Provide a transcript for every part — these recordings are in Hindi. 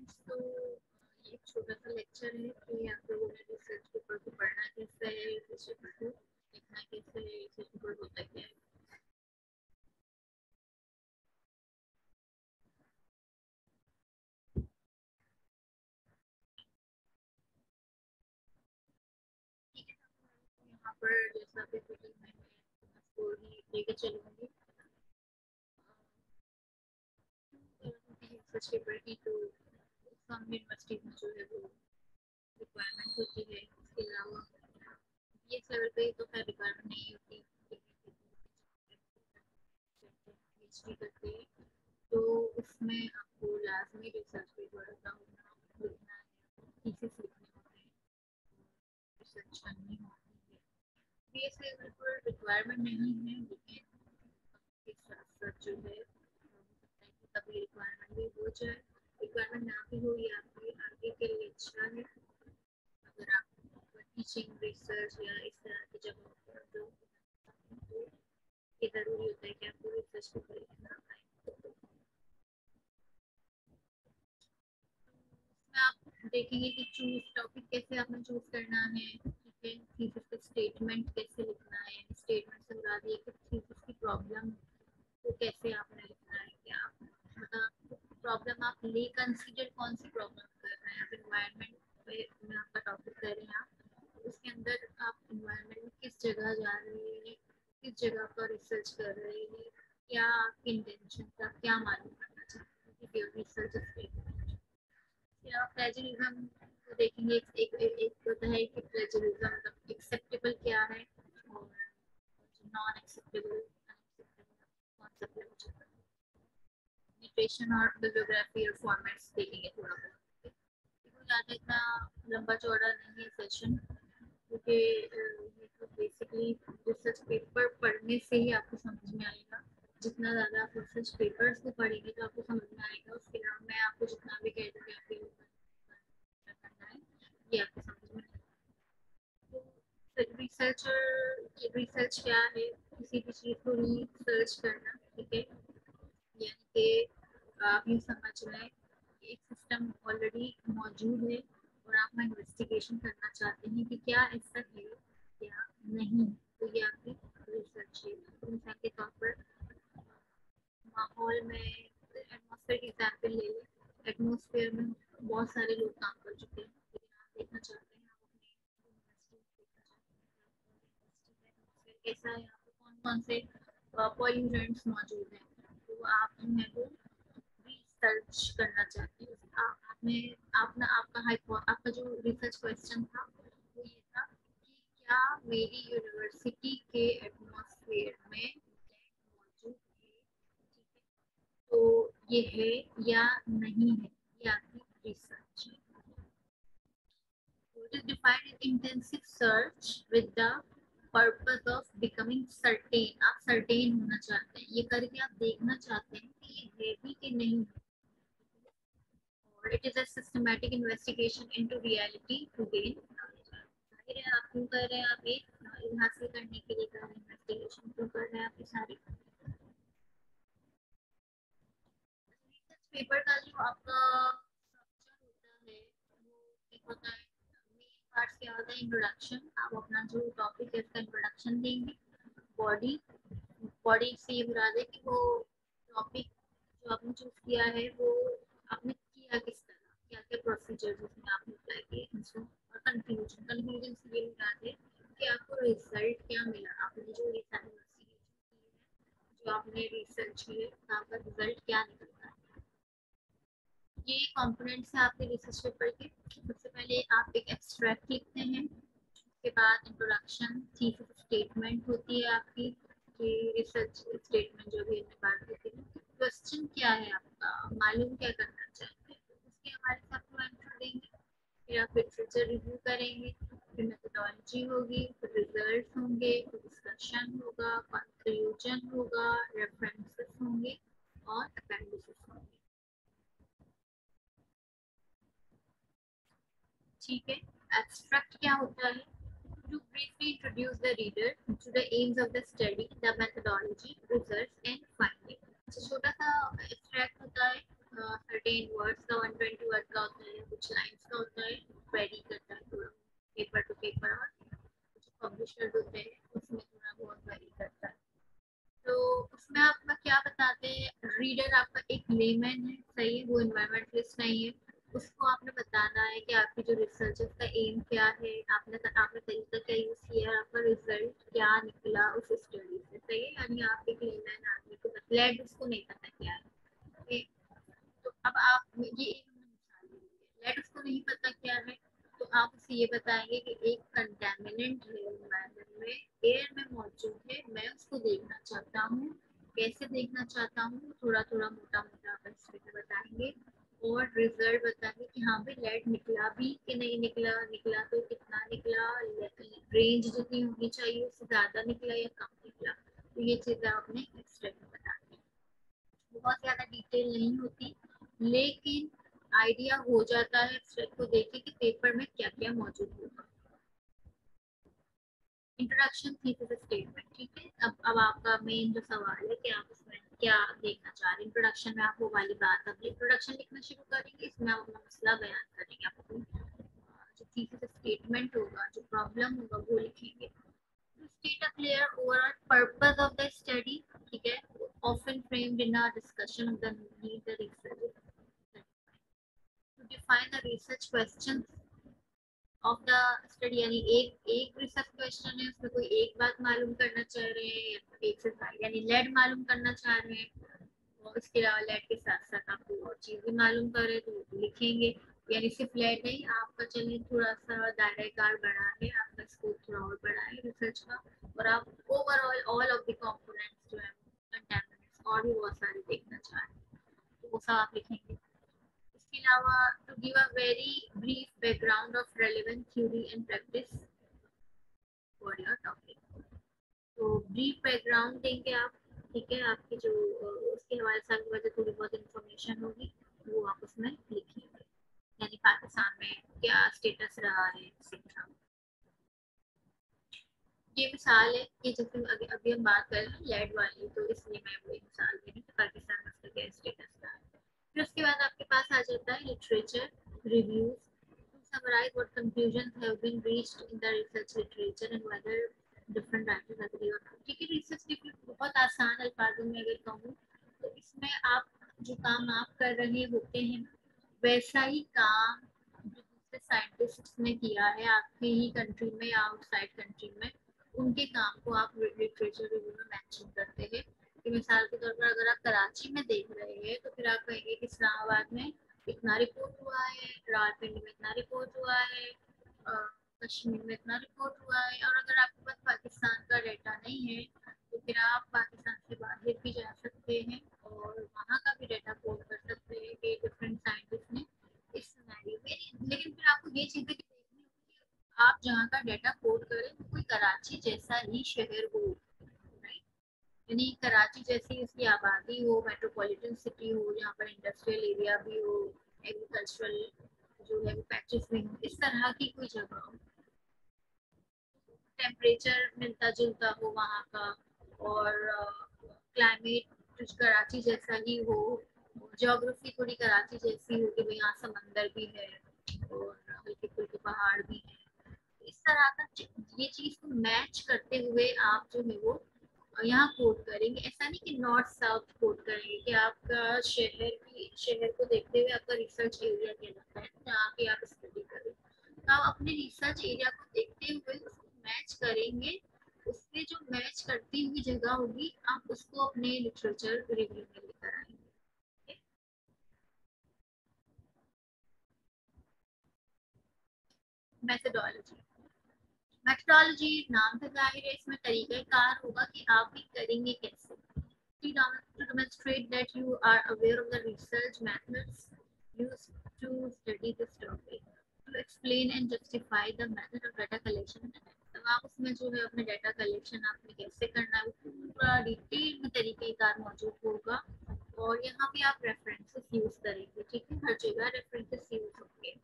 स्टूडेंट्स, तो एक छोटा सा लेक्चर है कि आप लोगों ने रिसर्च पेपर को पढ़ना कैसे है, रिसर्च पेपर को लिखना कैसे है, रिसर्च पेपर होता क्या है। ठीक है, यहाँ पर जैसा पीपीटी में आपको लेके चलूंगी रिसर्च पेपर की, तो सम यूनिवर्सिटीज में जो है वो रिक्वायरमेंट होती है। इसके अलावा ये लेवल पे तो खैर रिक्वायरमेंट नहीं होती, पीएचडी करते हैं तो उसमें आपको लाजमी रिसर्च पेपर का होना लिखना है, थीसिस लिखने होते हैं, रिसर्च करनी होती है। पीएच लेवल पर रिक्वायरमेंट नहीं है, लेकिन इस साथ साथ जो है कभी रिक्वायरमेंट भी हो जाए, रिक्वायरमेंट ना भी हो, ये आपके आगे के लिए अच्छा है। अगर आप टीचिंग रिसर्च या इस तरह की जगहों पर जो तो ये ज़रूरी होता है कि आपको रिसर्च पेपर लिखना आए। आप देखेंगे कि चूज टॉपिक कैसे आपने चूज करना है, ठीक है, थीसिस का स्टेटमेंट कैसे लिखना है, स्टेटमेंट से मुराद ये कि थीसिस की प्रॉब्लम को कैसे आपने लिखना है, कि आप मतलब प्रॉब्लम आप ले कंसीडर कौन सी प्रॉब्लम कर रहे हैं। आप इन्वायरमेंट पे में आपका टॉपिक कर रहे हैं, आप उसके अंदर आप इन्वायरमेंट में किस जगह जा रहे हैं, किस जगह पर रिसर्च कर रहे हैं, क्या आपकी इंटेंशन था, क्या मालूम करना चाहते हैं रिसर्च स्टेटमेंट। फिर आप प्लेजरिज्म को देखेंगे, एक होता है कि प्लेजरिज्म मतलब एक्सेप्टेबल क्या है और नॉन एक्सेप्टेबल कॉन्सेप्ट, लिटरेशन और बिब्लियोग्राफी और फॉर्मेट्स देखेंगे थोड़ा बहुत। ज़्यादा इतना लंबा चौड़ा नहीं है सेशन, क्योंकि ये तो बेसिकली रिसर्च पेपर पढ़ने से ही आपको समझ में आएगा। जितना ज़्यादा आप रिसर्च पेपर्स को पढ़ेंगे तो आपको समझ में आएगा। उसके अलावा मैं आपको जितना भी कह दूँगी आपके करना है ये आपको समझ में आएगा। तो रिसर्च क्या है, किसी भी चीज़ को रिसर्च करना, ठीक है, यानी कि आप ये समझ लें एक सिस्टम ऑलरेडी मौजूद है और आप इन्वेस्टिगेशन करना चाहते हैं कि क्या ऐसा है क्या नहीं, तो ये आपकी रिसर्च है। मिसाल के तौर पर माहौल में एटमॉस्फेयर की एग्जाम्पल ले लें, एटमॉस्फेयर में बहुत सारे लोग काम कर चुके हैं, लेकिन आप देखना चाहते हैं, आप अपनी यूनिवर्सिटी कैसा है, यहाँ पर कौन कौन से पॉल्यूटेंट्स मौजूद हैं, तो आप उन्हें को रिसर्च करना चाहते हैं। आपने आपका जो रिसर्च क्वेश्चन था वो ये था कि क्या मेरी यूनिवर्सिटी के एटमॉस्फेयर में मौजूद है, ठीक है, तो ये है या नहीं है, ये आपकी रिसर्च है। It is defined in intensive search with the purpose of becoming certain। आप certain होना चाहते हैं, ये करके आप देखना चाहते हैं कि ये है भी कि नहीं है। और it is a systematic investigation into reality to gain knowledge। जाहिर है आप क्यों कर रहे हैं, आप एक नॉलेज हासिल करने के लिए कर रहे हैं, इन्वेस्टिगेशन क्यों कर रहे हैं आप ये सारी। पेपर का जो आपका स्ट्रक्चर होता है वो एक होता है, मेन पार्ट्स क्या होता है, इंट्रोडक्शन, आप अपना जो टॉपिक है उसका इंट्रोडक्शन देंगे। बॉडी, बॉडी से ये मुराद है कि वो टॉपिक जो आपने चूज किया है वो आपने किया किस तरह, क्या क्या प्रोसीजर उसमें आपने अप्लाई किए। और कंक्लूजन, कंक्लूजन से ये मुराद है कि आपको रिजल्ट क्या मिला, आपने जो ये सारी इन्वेस्टिगेशन की है, जो आपने रिसर्च की है, आपका रिजल्ट क्या निकलता है। ये कंपोनेंट्स हैं आपके रिसर्च पेपर के। सबसे पहले आप एक एब्स्ट्रैक्ट लिखते हैं, उसके बाद इंट्रोडक्शन, थीसिस स्टेटमेंट होती है आपकी, कि रिसर्च स्टेटमेंट जो भी हमने बात की थी, क्वेश्चन क्या है आपका, मालूम क्या करना चाहते हैं, उसके हमारे साथ आपको आंसर देंगे। फिर आप लिटरेचर रिव्यू करेंगे, फिर मेथोडोलॉजी होगी, फिर रिजल्ट होंगे, फिर डिस्कशन होगा, कंक्लूजन होगा, रेफरेंसेस होंगे और अपेंडिसेस होंगे। ठीक है, एब्स्ट्रैक्ट क्या होता है, to briefly introduce the reader to the aims of the study, the methodology, results and findings। छोटा सा एब्स्ट्रैक्ट होता है, सर्टेन वर्ड्स का 120 वर्ड का होता है, कुछ लाइंस का होता है, वेरी करता है थोड़ा पेपर टू पेपर, और कुछ पब्लिशर होते हैं उसमें थोड़ा बहुत वेरी करता है। तो उसमें आपका क्या बताते हैं, रीडर आपका एक लेमैन है, सही है, वो इन्वायरमेंटलिस्ट नहीं है, उसको आपने बताना है कि आपकी जो रिसर्च है उसका एम क्या है, आपने तरीका क्या यूज किया है, आपका रिजल्ट क्या निकला उस स्टडी से, सही है। यानी आप एक लेमैन आदमी को मतलब उसको नहीं पता क्या है, ठीक? तो अब आप ये एक मिसाल दीजिए, लेट उसको नहीं पता क्या है, तो आप उसे ये बताएंगे कि एक कंटेमिनेंट है एनवायरनमेंट में, एयर में मौजूद है, मैं उसको देखना चाहता हूँ, कैसे देखना चाहता हूँ, थोड़ा थोड़ा मोटा मोटा आप इसमें बताएंगे, और रिजल्ट बताएंगे कि हाँ भाई लेट निकला भी कि नहीं निकला, निकला तो कितना निकला, रेंज जितनी होनी चाहिए उससे ज्यादा निकला या कम निकला, तो ये चीजें आपने एक्स्ट्रा में बतानी है। बहुत ज्यादा डिटेल नहीं होती, लेकिन आइडिया हो जाता है स्टेप को देख के कि पेपर में क्या क्या मौजूद होगा। इंट्रोडक्शन थीसिस स्टेटमेंट, ठीक है। अब आपका मेन जो सवाल है कि आप उसमें क्या देखना चाह रहे हैं, इंट्रोडक्शन में आप वो वाली बात, अब इंट्रोडक्शन लिखना शुरू करेंगे, इसमें आप अपना मसला बयान करेंगे, आपको जो थीसिस स्टेटमेंट होगा, जो प्रॉब्लम होगा वो लिखेंगे। To state a clear overall purpose of the study, ठीक है, often framed in a discussion of the need the research. To define the research questions of the study, यानी एक रिसर्च क्वेश्चन है, उसमें कोई एक बात मालूम करना चाह रहे हैं या फिर एक से सारी, यानी लेड मालूम करना चाह रहे हैं, और उसके अलावा लेड के साथ साथ आप कोई और चीज भी मालूम कर रहे हैं तो लिखेंगे। यानी सिर्फ लेड नहीं, आपका चलिए थोड़ा सा दायरा कार बढ़ा है, आपका स्कोप थोड़ा और बढ़ा है रिसर्च का, और आप overall all of the components जो है कंटेमिनेंट्स और भी बहुत सारे देखना चाह रहे हैं, तो वो सब आप लिखेंगे। इसके अलावा to give a very brief background of relevant theory and practice for your topic, तो ब्रीफ बैकग्राउंड देंगे आप, ठीक है, आपकी जो उसके हवाले से आपके पास थोड़ी बहुत इंफॉर्मेशन होगी वो आप उसमें लिखिए, यानी पाकिस्तान में क्या स्टेटस रहा है एक्सेट्रा। ये मिसाल है कि जैसे अभी हम बात कर रहे हैं लेड वाली, तो इसलिए मैं वही मिसाल दे रही हूँ पाकिस्तान में उसका क्या स्टेटस रहा है। फिर उसके बाद आपके पास आ जाता है literature reviews, to summarize what conclusions have been reached in the research literature and whether different writers agree or not, ठीक है। रिसर्च रिव्यू बहुत आसान अल्फाजों में अगर कहूँ तो इसमें आप जो काम आप कर रहे होते हैं वैसा ही काम जो दूसरे साइंटिस्ट ने किया है आपके ही कंट्री में या आउटसाइड कंट्री में, उनके काम को आप लिटरेचर रिव्यू में मेंशन करते हैं। कि मिसाल के तौर पर अगर आप कराची में देख रहे हैं तो फिर आप कहेंगे कि इस्लामाबाद में इतना रिपोर्ट हुआ है, रावलपिंडी में इतना रिपोर्ट हुआ है, कश्मीर में इतना रिपोर्ट हुआ है। और अगर आपके पास पाकिस्तान का डेटा नहीं है तो फिर आप पाकिस्तान से बाहर भी जा सकते हैं और वहाँ का भी डेटा कोड कर सकते हैं कि डिफरेंट साइंटिस्ट ने इस सिनेरियो में, लेकिन फिर आपको ये चीज़ें भी देखनी होगी कि आप जहाँ का डेटा कोड करें वो कोई कराची जैसा ही शहर हो, राइट, यानी कराची जैसी उसकी आबादी हो, मेट्रोपॉलिटन सिटी हो, जहाँ पर इंडस्ट्रियल एरिया भी हो, एग्रीकल्चरल जो है फैक्ट्रीज भी हो, इस तरह की कोई जगह हो, टेम्परेचर मिलता जुलता हो वहाँ का, और क्लाइमेट कराची जैसा ही हो, ज्योग्राफी थोड़ी कराची जैसी हो कि भाई यहाँ समंदर भी है और हल्के फुल्के पहाड़ भी हैं, इस तरह का ये चीज को मैच करते हुए आप जो है वो यहाँ कोड करेंगे। ऐसा नहीं कि नॉर्थ साउथ कोड करेंगे कि आपका शहर को देखते हुए आपका रिसर्च एरिया कहलाता है जहाँ की आप स्टडी करें, तो आप अपने रिसर्च एरिया को देखते हुए उसको मैच करेंगे, उससे जो मैच करती हुई जगह होगी आप उसको अपने लिटरेचर रिव्यू में लेकर आएंगे। मेथडोलॉजी, मेथडोलॉजी नाम से जाहिर है इसमें तरीक़ाकार होगा कि आप भी करेंगे कैसे। To demonstrate that you are aware of the research methods used to study this topic, to explain and justify the method of data collection and analysis, तो आप उसमें जो है अपने डाटा कलेक्शन आपने कैसे करना है वो पूरा डिटेल में तरीक़ेकार मौजूद होगा, और यहाँ भी आप रेफरेंसेस यूज करेंगे, ठीक है, हर जगह रेफरेंसेस यूज होंगे।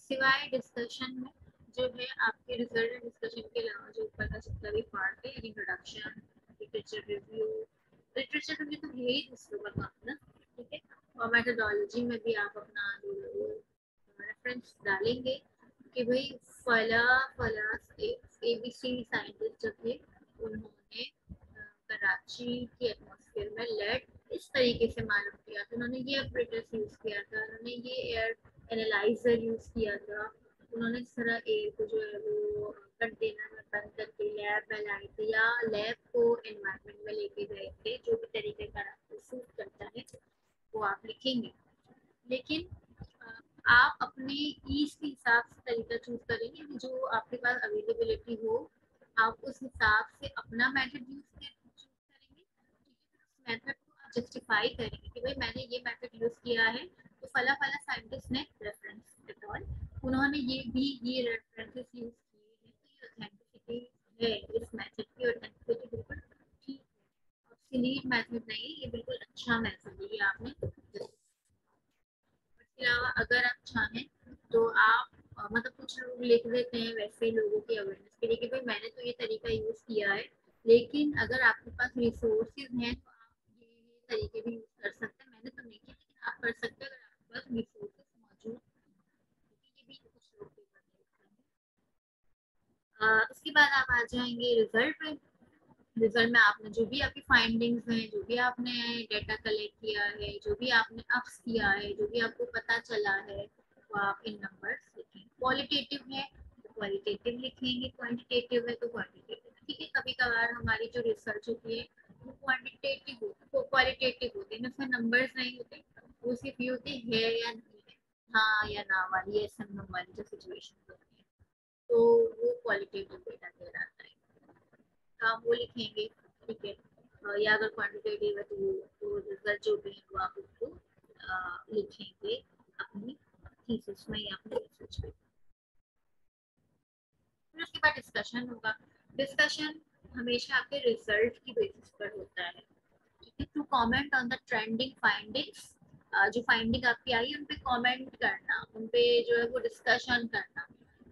सिवाय डिस्कशन में जो है आपके रिजल्ट एंड डिस्कशन के अलावा जो ऊपर का जितना भी पार्ट है, इंट्रोडक्शन, लिटरेचर रिव्यू तो है ही दूसरों का काम ना, ठीक है। और मेथोडोलॉजी में भी आप अपना रेफरेंस डालेंगे कि भाई फला फला एबीसी साइंटिस्ट जो थे उन्होंने कराची के एटमॉस्फेयर में लेड इस तरीके से मालूम किया था, उन्होंने ये अपरेटस यूज किया था, उन्होंने ये एयर एनालाइजर यूज किया था, उन्होंने इस तरह एयर को जो है वो कंटेनर में बंद करके लैब में लाए थे या लैब को एनवायरनमेंट में लेके गए थे, जो भी तरीके का सूट करता है वो आप लिखेंगे। लेकिन आप अपने ईज के हिसाब से तरीका चूज करेंगे कि जो आपके पास अवेलेबिलिटी हो, आप उस हिसाब से अपना मेथड चूज करेंगे। मेथड को आप जस्टिफाई करेंगे कि भाई मैंने ये मेथड यूज किया है तो फला फला साइंटिस्ट ने रेफरेंस एट ऑल उन्होंने ये रेफरेंसेस यूज किए हैं, तो ये ऑथेंटिसिटी है, इस मेथड की ऑथेंटिसिटी बिल्कुल ठीक है, ऑब्सोलीट मेथड नहीं, ये बिल्कुल अच्छा मेथड है, ये आपने। इसके अलावा अगर आप चाहें तो आप मतलब कुछ लोग लिख देते हैं वैसे लोगों की अवेयरनेस के लिए कि भाई मैंने तो ये तरीका यूज किया है, लेकिन अगर आपके पास रिसोर्सेज हैं तो आप ये तरीके भी यूज कर सकते हैं, मैंने तो नहीं किया लेकिन आप कर सकते हैं अगर आपके पास रिसोर्सेज मौजूद, ये भी कुछ लोग पेपर देखते हैं। उसके बाद आप आ जाएंगे रिजल्ट पे। रिजल्ट में आपने जो भी आपकी फाइंडिंग्स हैं, जो भी आपने डेटा कलेक्ट किया है, जो भी आपने अप्स किया है, जो भी आपको पता चला है वो आप इन नंबर्स लिखेंगे। क्वालिटेटिव है तो क्वालिटेटिव लिखेंगे, क्वांटिटेटिव है तो क्वांटिटेटिव। ठीक है, कभी कभार हमारी जो रिसर्च होती है वो क्वांटिटेटिव होती है, क्वालिटेटिव होती है, उसमें नंबर्स नहीं होते, वो सिर्फ ये होते है या नहीं है, हाँ या ना वाली, यस एंड नो वाली जो सिचुएशन होती है, तो वो क्वालिटेटिव डेटा कहलाता है, आप वो लिखेंगे। ठीक है, या अगर क्वांटिटेटिव है तो रिजल्ट जो भी है वो आप उसको लिखेंगे अपनी थीसिस में या अपनी रिसर्च में। फिर उसके बाद डिस्कशन होगा। डिस्कशन हमेशा आपके रिजल्ट की बेसिस पर होता है। ठीक है, to comment on the trending findings, जो फाइंडिंग आपकी आई उन पे कमेंट करना, उन पे जो है वो डिस्कशन करना,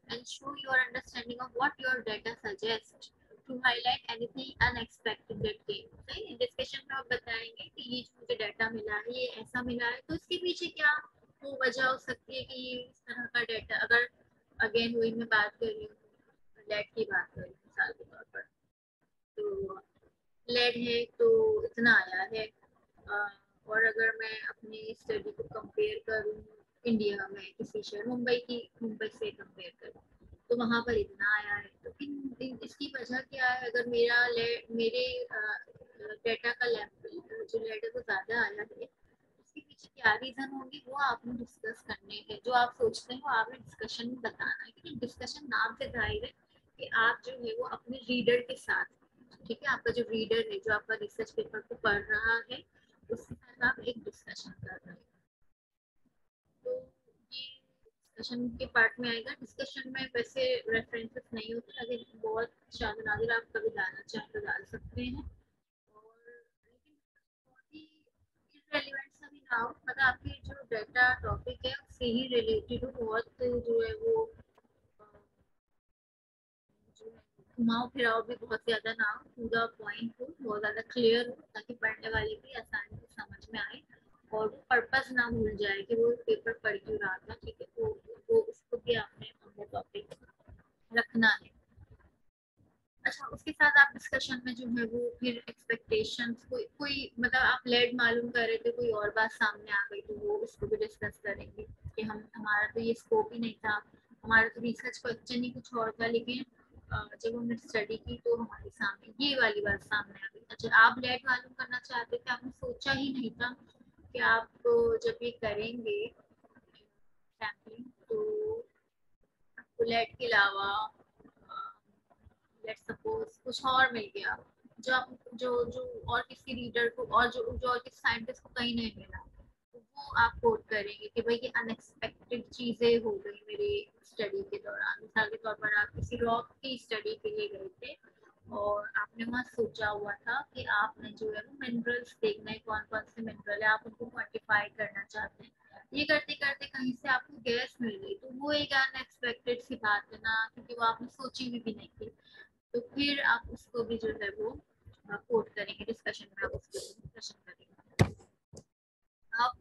and show your understanding of what your data suggest, to highlight anything unexpected that came. सही, डिस्कशन में आप बताएंगे कि ये जो मुझे डेटा मिला है ये ऐसा मिला है, तो इसके पीछे क्या वो वजह हो सकती है कि ये इस तरह का डेटा, अगर अगेन वही मैं बात कर रही हूँ लेट की बात कर रही हूँ मिसाल के तौर पर, तो लेड है तो इतना आया है, और अगर मैं अपनी स्टडी को कंपेयर करूँ इंडिया में किसी शहर, मुंबई से कंपेयर करूँ तो वहाँ पर इतना आया है, तो इसकी वजह क्या है, अगर मेरे डेटा का लेवल जो लेड है वो ज़्यादा आया है, इसके पीछे क्या रीज़न होंगे वो आपने डिस्कस करने हैं, जो आप सोचते हैं वो आपने डिस्कशन में बताना है, क्योंकि डिस्कशन नाम से जाहिर है कि आप जो है वो अपने रीडर के साथ, ठीक है, आपका जो रीडर है जो आपका रिसर्च पेपर को पढ़ रहा है उसके साथ आप एक डिस्कशन कर रहे हैं, तो ये डिस्कशन के पार्ट में आएगा। डिस्कशन में वैसे रेफरेंसेस नहीं होते, अगर बहुत शायद नादिर आप कभी डालना चाहें तो डाल सकते हैं, और लेकिन बहुत ही इररिलेवेंट सा भी ना हो, मतलब आपकी जो डेटा टॉपिक है उससे ही रिलेटेड हो, बहुत जो है वो घुमाओ फिराओ भी बहुत ज्यादा ना हो, टू द पॉइंट हो, बहुत ज्यादा क्लियर हो, ताकि पढ़ने वाले भी आसानी से समझ में आए और वो पर्पस ना भूल जाए कि वो पेपर पढ़ क्यों रहा था। ठीक है, तो वो उसको भी आपने अपना टॉपिक रखना है। अच्छा, उसके साथ आप डिस्कशन में जो है वो फिर एक्सपेक्टेशंस, कोई मतलब आप लेड मालूम कर रहे थे, कोई और बात सामने आ गई तो वो उसको भी डिस्कस करेंगे कि हम हमारा तो ये स्कोप ही नहीं था, हमारा तो रिसर्च क्वेश्चन ही कुछ और था, लेकिन जब हमने स्टडी की तो हमारे सामने ये वाली बात सामने आ गई। अच्छा, आप लेड मालूम करना चाहते थे, आपने सोचा ही नहीं था कि आप जब ये करेंगे सैम्पलिंग तो आपको लेड के अलावा लेट्स सपोज कुछ और मिल गया, जो आप जो और किसी रीडर को और जो और किसी साइंटिस्ट को कहीं नहीं मिला, तो वो आप कोट करेंगे कि भाई ये अनएक्सपेक्टेड चीजें हो गई मेरे स्टडी के दौरान। मिसाल के तौर पर आप किसी रॉक की स्टडी के लिए गए थे और आपने वहाँ सोचा हुआ था कि आपने जो है वो मिनरल्स देखना है, कौन कौन से मिनरल है, आप उनको क्वान्टिफाई करना चाहते हैं, ये करते करते कहीं से आपको गैस मिल गई, तो वो एक अनएक्सपेक्टेड सी बात है ना, क्योंकि वो आपने सोची भी नहीं थी, तो फिर आप उसको भी जो है वो कोट करेंगे, डिस्कशन में आप उसको डिस्कशन करेंगे। आप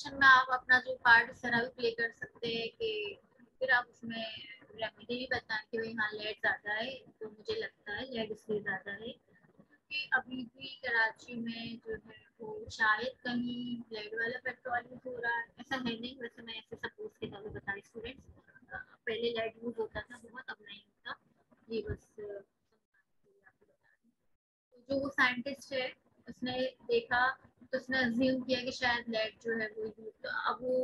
सिचुएशन में आप अपना जो पार्ट इस तरह भी प्ले कर सकते हैं कि फिर आप उसमें रेमेडी भी बताएं कि भाई हाँ लेड ज़्यादा है, तो मुझे लगता है लेड इसलिए ज़्यादा है क्योंकि अभी भी कराची में जो है वो शायद कहीं लेड वाला पेट्रोल यूज हो रहा है, ऐसा है नहीं, वैसे मैं ऐसे सपोज के तौर पर बता रही स्टूडेंट्स, पहले लेड यूज होता था बहुत, अब नहीं होता, ये बस आपको बता रही हूँ। तो जो वो साइंटिस्ट है उसने देखा, तो उसने अज्यूम किया कि शायद लेड जो है वो यूज, तो अब वो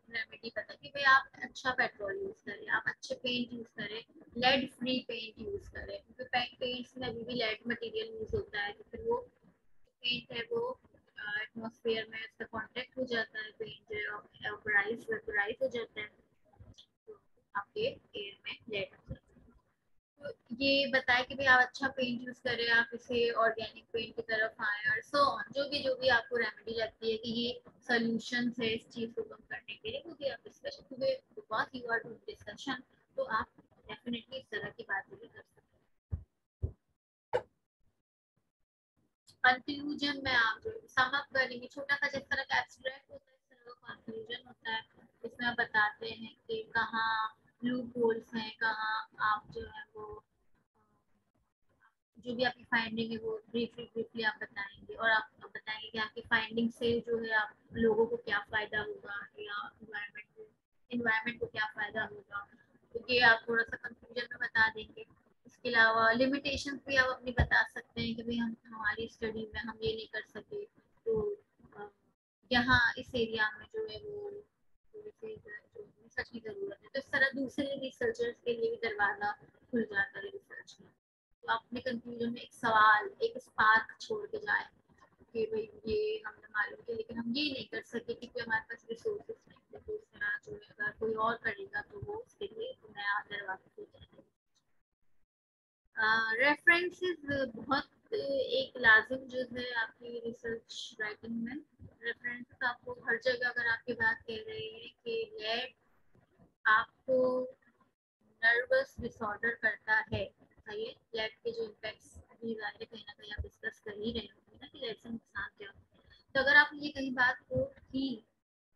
रेमेडी पता कि भाई आप अच्छा पेट्रोल यूज करें, आप अच्छे पेंट यूज करें, लेड फ्री पेंट यूज करें, क्योंकि पेंट्स में अभी भी लेड मटेरियल यूज होता है, तो फिर वो पेंट है वो एटमॉस्फेयर में उसका कांटेक्ट हो जाता है, पेंट जो है वेपराइज हो जाता है, तो आपके एयर में लेड हो जाता है। तो ये बताए कि भाई आप अच्छा पेंट यूज करें, आप इसे ऑर्गेनिक पेंट की तरफ आए, और सो ऑन जो भी आपको रेमेडी लगती है कि ये सोल्यूशन है इस चीज को कम करने के लिए, वो भी आप डिस्कशन, क्योंकि because you are doing discussion, तो आप डेफिनेटली इस तरह की बातें भी कर सकते हैं। कंक्लूजन में आप जो सम अप करेंगे, छोटा सा जिस तरह का एब्स्ट्रैक्ट होता है इस तरह का कंक्लूजन होता है, इसमें आप बताते हैं कि कहाँ लूप होल्स हैं, कहाँ आप जो है वो जो भी आपकी फाइंडिंग है वो ब्रीफली आप बताएंगे, और आप बताएंगे कि आपकी फाइंडिंग से जो है आप लोगों को क्या फायदा होगा या इन्वायरमेंट को क्या फायदा होगा, तो ये आप थोड़ा सा कंक्लूजन में बता देंगे। इसके अलावा लिमिटेशन भी आप अपनी बता सकते हैं कि भाई हम हमारी स्टडी में हम ये नहीं कर सके, तो अ, यहाँ इस एरिया में जो है वो थोड़ी सी जो रिसर्च की जरूरत है, तो इस तरह दूसरे रिसर्चर्स के लिए भी दरवाजा खुल जाता है रिसर्च में। तो अपने कंक्लूजन में एक सवाल, एक स्पार्क छोड़ के जाए कि भाई ये हमने मालूम किया लेकिन हम ये नहीं कर सके क्योंकि हमारे पास रिसोर्सेज नहीं थे, तो इस तरह जो है अगर कोई और करेगा तो वो उसके लिए नया दरवाजा खुल जाएगा। रेफरेंसेस बहुत एक लाजिम जो है आपकी रिसर्च राइटिंग में, रेफरेंसेस आपको हर जगह, अगर आपकी बात कह रहे हैं कि लेड आपको नर्वस डिसऑर्डर करता है, सही है, लेड के जो इम्पैक्ट्स अभी जाहिर है कहीं ना कहीं आप डिस्कस कर ही रहे होंगे ना कि लेड से नुकसान क्या होता है, तो अगर आपने ये कहीं बात कोट की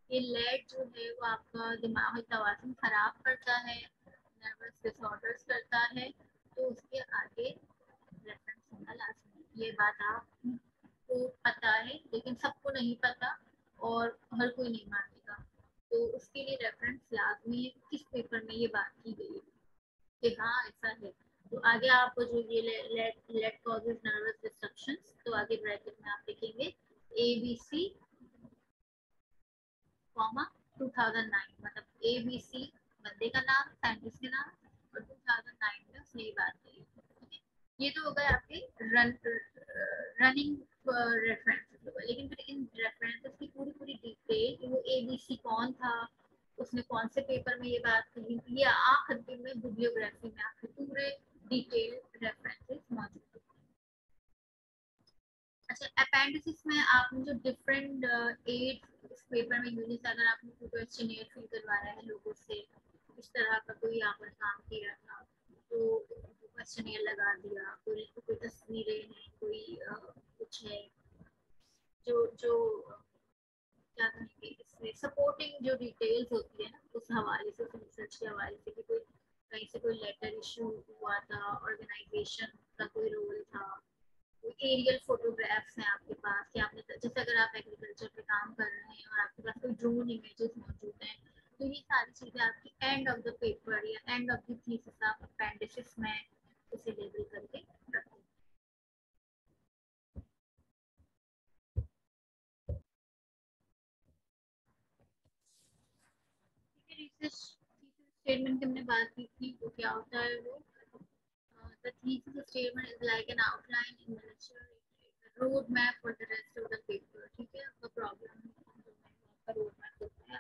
कि लेड जो है वो आपका दिमागी तवाज़ुन खराब करता है, नर्वस डिसऑर्डर्स करता है, तो उसके आगे रेफरेंस होना लाजमी है। ये बात आपको पता है लेकिन सबको नहीं पता और हर कोई नहीं मानेगा, तो उसके लिए रेफरेंस लाजमी है, किस पेपर में ये बात की गई है कि हाँ ऐसा है। तो आगे आप जो ये लेट कॉजेज नर्वस डिस्ट्रक्शंस, तो आगे ब्रैकेट में आप लिखेंगे ABC कॉमा 2009, मतलब ABC बंदे का नाम, साइंटिस्ट के नाम, और 2009 में उसने ये बात कही, ठीक है। ये तो हो गए आपके रनिंग रेफरेंसेस, लेकिन फिर इन रेफरेंसेस की पूरी पूरी डिटेल कि वो ABC कौन था, उसने कौन से पेपर में ये बात कही, ये आखिर में बिब्लियोग्राफी में आपके पूरे डिटेल रेफरेंसेस मौजूद है। अच्छा, अपेंडिक्स में आपने जो डिफरेंट एड इस पेपर में यूनिट, अगर आपने कोई क्वेश्चनियर फिल करवाया है लोगों से, इस तरह का कोई यहाँ पर काम किया था, तो क्वेश्चनियर लगा दिया, कोई तस्वीरें हैं, कोई कुछ है जो जो क्या कहेंगे इसमें सपोर्टिंग जो डिटेल्स होती है ना, उस हवाले से, उस रिसर्च के हवाले से कि कोई कहीं से कोई लेटर इशू हुआ था, ऑर्गेनाइजेशन का कोई रोल था, एरियल फोटोग्राफ्स हैं आपके पास, कि आपने जैसे अगर आप एग्रीकल्चर पे काम कर रहे हैं और आपके पास कोई ड्रोन इमेजेस मौजूद हैं, तो ये सारी चीजें आपकी एंड ऑफ द पेपर या एंड ऑफ द थीसिस आप अपेंडिसेस में उसे लेबल करके रखें। रिसर्च स्टेटमेंट की हमने बात की थी, वो क्या होता है वो, the thesis statement is like an outline in miniature, road map for the rest of the paper, ठीक है। आपका प्रॉब्लम आपका रोड मैप होता है,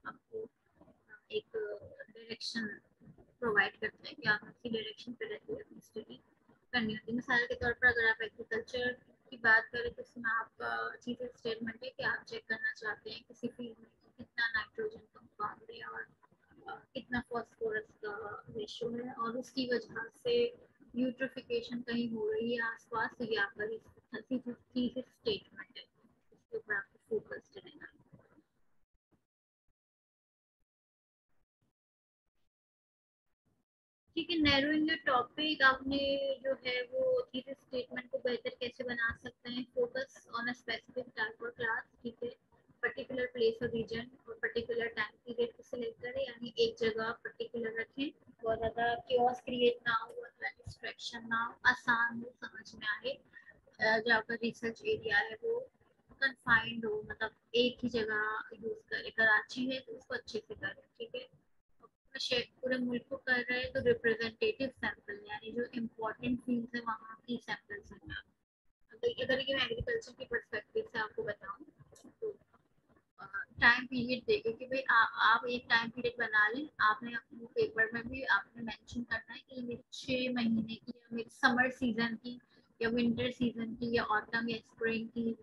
आपको एक डायरेक्शन प्रोवाइड करते हैं कि आप उसी डायरेक्शन पे रहते हैं अपनी स्टडी करनी होती है। मिसाल के तौर पर अगर आप एग्रीकल्चर की बात करें तो उसमें आपका थीसिस स्टेटमेंट है कि आप चेक करना चाहते हैं किसी फील्ड में कितना नाइट्रोजन कंपाउंड है और कितना फास्फोरस का रेशियो है, और उसकी वजह से यूट्रिफिकेशन कहीं हो रही है आसपास, तो ये आपका थीसिस स्टेटमेंट है, इसके ऊपर आपको फोकस रहना है। ठीक है, नैरोइंग योर टॉपिक, आपने जो है वो थीसिस स्टेटमेंट को बेहतर कैसे बना सकते हैं, focus on a specific type और क्लास, ठीक है, पर्टिकुलर प्लेस और रीजन और पर्टिकुलर टाइम पीरियड को सिलेक्ट करें, यानी एक जगह पर्टिकुलर रखें, बहुत ज़्यादा क्योस क्रिएट ना हो, बहुत ज़्यादा डिस्ट्रैक्शन ना हो, आसान हो, समझ में आए, जो आपका रिसर्च एरिया है वो कन्फाइंड हो, मतलब एक ही जगह यूज करें, कराची है तो उसको अच्छे से करें, ठीक है, पूरे मुल्क को कर रहे हैं तो रिप्रेजेंटेटिव सैंपल यानी जो इम्पोर्टेंट फील्ड है वहाँ की सैंपल्स हैं। अगर ये मैं एग्रीकल्चर के पर्सपेक्टिव से आपको बताऊँ तो टाइम पीरियड देखे कि भाई आप एक टाइम पीरियड बना लें, आपने अपने पेपर में भी आपने मेंशन करना है कि मेरी 6 महीने की या मेरी समर सीजन की या विंटर सीजन की या ऑटम या स्प्रिंग की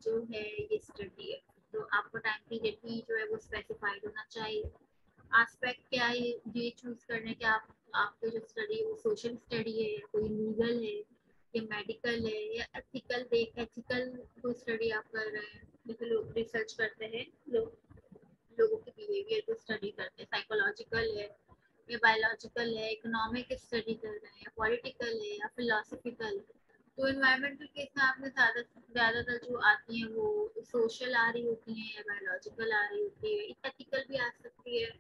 जो है ये स्टडी है, तो आपको टाइम पीरियड भी जो है वो स्पेसिफाइड होना चाहिए। एस्पेक्ट क्या है ये चूज करने के, आप आपके जो स्टडी है वो सोशल स्टडी है या कोई लीगल है या मेडिकल है या एथिकल, देख एथिकल कोई स्टडी आप कर रहे हैं, जैसे लोग रिसर्च करते हैं, लोगों के बिहेवियर को स्टडी करते हैं, साइकोलॉजिकल है या बायोलॉजिकल है, इकोनॉमिक स्टडी कर रहे हैं, पॉलिटिकल है या फिलोसफिकल है। तो इन्वायरमेंटल केस में आपने ज़्यादातर जो आती हैं वो सोशल आ रही होती हैं या बायोलॉजिकल आ रही होती है, एथिकल भी आ सकती है।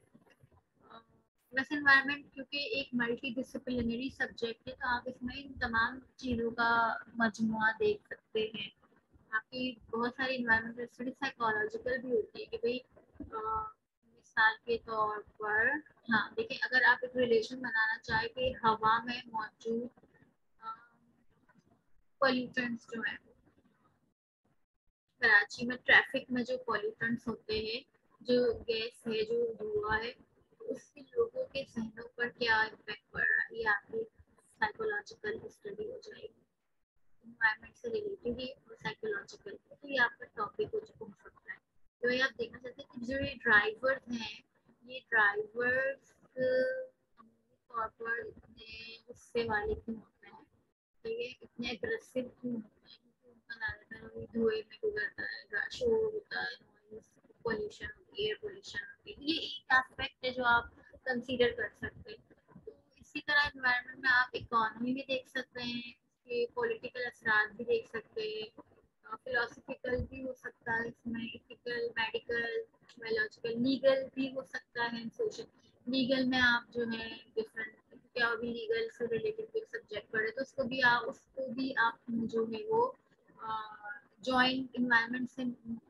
वैसे इन्वायरमेंट क्योंकि एक मल्टी डिसिप्लिनरी सब्जेक्ट है तो आप इसमें इन तमाम चीज़ों का मजमुआ देख सकते हैं। आपकी बहुत सारी इन्वायरमेंटल स्टडी साइकोलॉजिकल भी होती है कि भाई मिसाल के तौर पर, हाँ देखिए, अगर आप एक रिलेशन बनाना चाहे कि हवा में मौजूद पॉल्यूटेंट्स जो है, कराची में ट्रैफिक में जो पॉल्यूटेंट्स होते हैं, जो गैस है, जो धुआं है, उससे लोगों के जहनों पर क्या इम्पैक्ट पड़ रहा है, ये आपकी साइकोलॉजिकल स्टडी हो जाएगी, इन्वायरमेंट से रिलेटेड ही और साइकोलॉजिकल, तो ये आपका टॉपिक हो सकता है। तो ये आप देखना चाहते हैं कि जो ये ड्राइवर्स हैं, ये ड्राइवर्स तौर पर इतने गुस्से वाले क्यों होते हैं, तो ये इतने अग्रेसिव क्यों होते हैं, क्योंकि उनका ज़्यादातर धुएं में गुजरता है, शोर होता है, नॉइज पोल्यूशन, एयर पोल्यूशन, ये एक एस्पेक्ट है जो आप कंसीडर कर सकते हैं। तो इसी तरह एनवायरनमेंट में आप इकोनॉमी भी देख सकते हैं, इसके पॉलिटिकल असरात भी देख सकते हैं, फिलोसफिकल भी हो सकता है इसमें, इथिकल, मेडिकल, बायोलॉजिकल, लीगल भी हो सकता है, सोशल। लीगल में आप जो है डिफरेंट, क्या अभी लीगल से रिलेटेड कोई सब्जेक्ट पढ़े तो उसको भी आप जो है वो जॉइंट इन्वायरमेंट से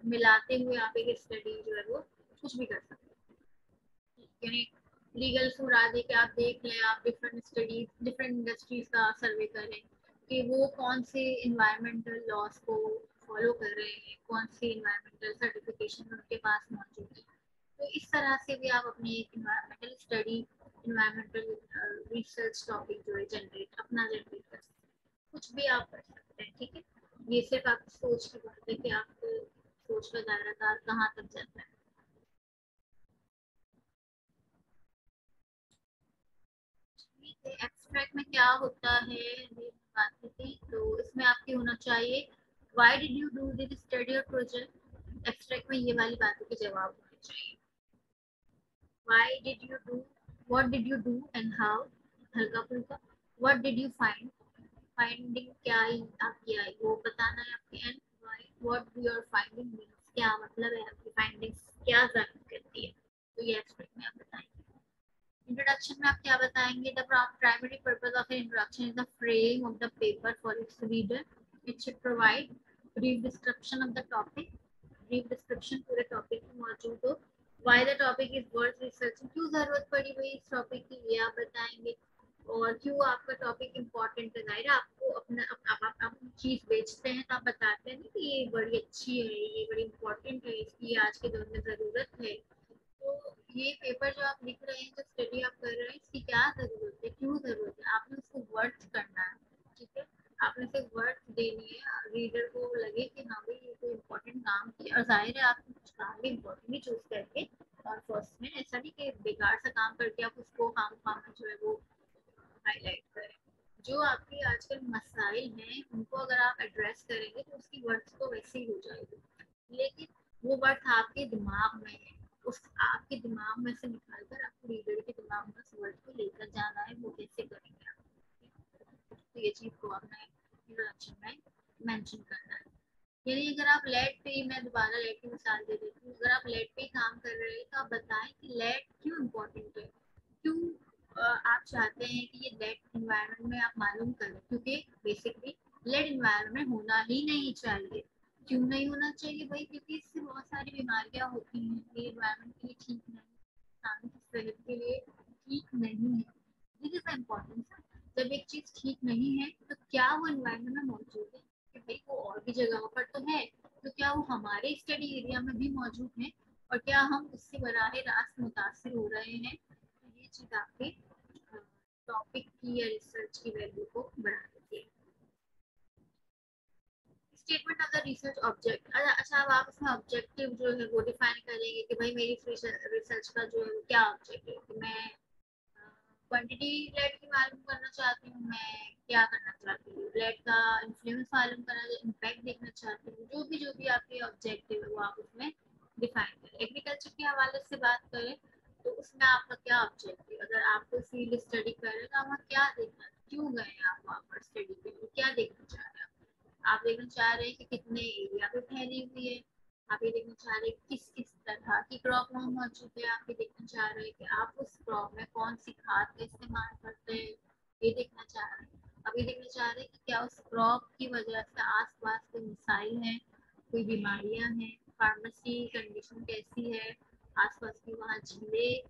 मिलाते हुए आप एक स्टडी जो है वो कुछ भी कर सकते हैं, यानी लीगल सूरा दे के आप देख लें, आप डिफरेंट स्टडीज डिफरेंट इंडस्ट्रीज का सर्वे करें कि वो कौन से इन्वायरमेंटल लॉस को फॉलो कर रहे हैं, कौन सी इन्वायरमेंटल सर्टिफिकेशन उनके पास मौजूद है। तो इस तरह से भी आप अपनी एक environmental study, environmental research topic जो है जनरेट कर सकते हैं, कुछ भी आप कर सकते हैं, ठीक है। ये सिर्फ आपकी सोच की बात है कि आपको सोच का दायरा कहाँ तक जाता है। एब्स्ट्रैक्ट में क्या होता है ये बात की थी, तो इसमें आपकी होना चाहिए why did you do this study और प्रोजेक्ट, एब्स्ट्रैक्ट में ये वाली बातों के जवाब होने चाहिए। Why did you do, what did you do and how, हल्का फुल्का, what did you find, finding क्या ही आपकी आई वो बताना है आपके, and why what your finding means, क्या मतलब है आपकी फाइंडिंग्स क्या जाहिर करती है, तो ये एब्स्ट्रैक्ट में आप बताएंगे। इंट्रोडक्शन में आप क्या बताएंगे, the primary purpose of introduction is the frame of the paper for its reader, it should provide brief description of the topic, brief description पूरे टॉपिक में मौजूद हो, why the topic is worth researching, क्यों जरूरत पड़ी हुई इस टॉपिक की ये आप बताएंगे, और क्यों आपका टॉपिक इम्पोर्टेंट है, जाहिर है आपको अपना आप चीज बेचते हैं तो आप बताते हैं कि ये बड़ी अच्छी है, ये बड़ी इम्पोर्टेंट है, इसकी आज के दौर में जरूरत है। तो ये पेपर जो आप लिख रहे हैं, जो स्टडी आप कर रहे हैं, इसकी क्या जरूरत है, क्यों जरूरत है, आपने उसको वर्थ करना है, ठीक है, आपने सिर्फ वर्थ देनी है, रीडर को लगे कि हाँ भाई ये कोई इम्पोर्टेंट काम किया, और जाहिर है आप कुछ काम भी इम्पोर्टेंट ही चूज करके, और फर्स्ट में ऐसा नहीं कि बेकार सा काम करके आप उसको काम जो है वो हाईलाइट करें। जो आपके आजकल मसाइल हैं उनको अगर आप एड्रेस करेंगे तो उसकी वर्थ तो वैसे ही हो जाएगी, लेकिन वो वर्थ आपके दिमाग में है, उस आपके दिमाग में से निकाल कर आपको रीडर के दिमाग में उस वर्ड को लेकर जाना है वो कैसे करेंगे आप। तो ये चीज को आपने इंट्रोडक्शन में मेंशन करना है। यानी अगर आप लेट पे, मैं दोबारा लेट की मिसाल दे देती हूँ, अगर आप लेट पे काम कर रहे हैं तो आप बताएं कि लेट क्यों इम्पोर्टेंट है, क्यों आप चाहते हैं कि ये लेट इन्वायरमेंट में आप मालूम करें, क्योंकि बेसिकली लेट इन्वायरमेंट होना ही नहीं चाहिए। क्यों नहीं होना चाहिए भाई? क्योंकि इससे बहुत सारी बीमारियां होती हैं, ये इन्वायरमेंट के लिए ठीक नहीं, इंसान की सेहत के लिए ठीक नहीं है। This is the importance. जब एक चीज ठीक नहीं है तो क्या वो एनवायरनमेंट में मौजूद है? कि भाई वो और भी जगहों पर तो है, तो क्या वो हमारे स्टडी एरिया में भी मौजूद है, और क्या हम उससे बराह रास्त मुतासिर हो रहे हैं? तो ये चीज आपके टॉपिक की या रिसर्च की वैल्यू को बढ़ा देती है। Statement of the research object. अच्छा, अब आप इसमें ऑब्जेक्टिव जो है वो डिफाइन करेंगे कि भाई मेरी रिसर्च का जो है क्या ऑब्जेक्टिव है, कि मैं क्वांटिटी ब्लड की मालूम करना चाहती हूँ, मैं क्या करना चाहती हूँ, ब्लड का इन्फ्लुएंस मालूम करना, इम्पैक्ट देखना चाहती हूँ, जो भी आपके ऑब्जेक्टिव है वो आप उसमें डिफाइन करें। एग्रीकल्चर के हवाले से बात करें तो उसमें आपका क्या ऑब्जेक्टिव, अगर आपको फील्ड स्टडी करें तो आप क्या देखना, क्यों गए आप वहाँ पर स्टडी के लिए, क्या देखना चाह रहे हैं आप देखना चाह रहे हैं कि कितने एरिया पे फैली हुई है, आप ये देखना चाह रहे हैं किस किस तरह की क्रॉप वहाँ मौजूद है, आप ये देखना चाह रहे हैं कि आप उस क्रॉप में कौन सी खाद का इस्तेमाल करते हैं, ये देखना चाह रहे हैं। अब ये देखना चाह रहे हैं कि क्या उस क्रॉप की वजह से आसपास कोई मिसाइल हैं, कोई बीमारियां हैं, फार्मेसी कंडीशन कैसी है, आसपास की वहाँ झीलें,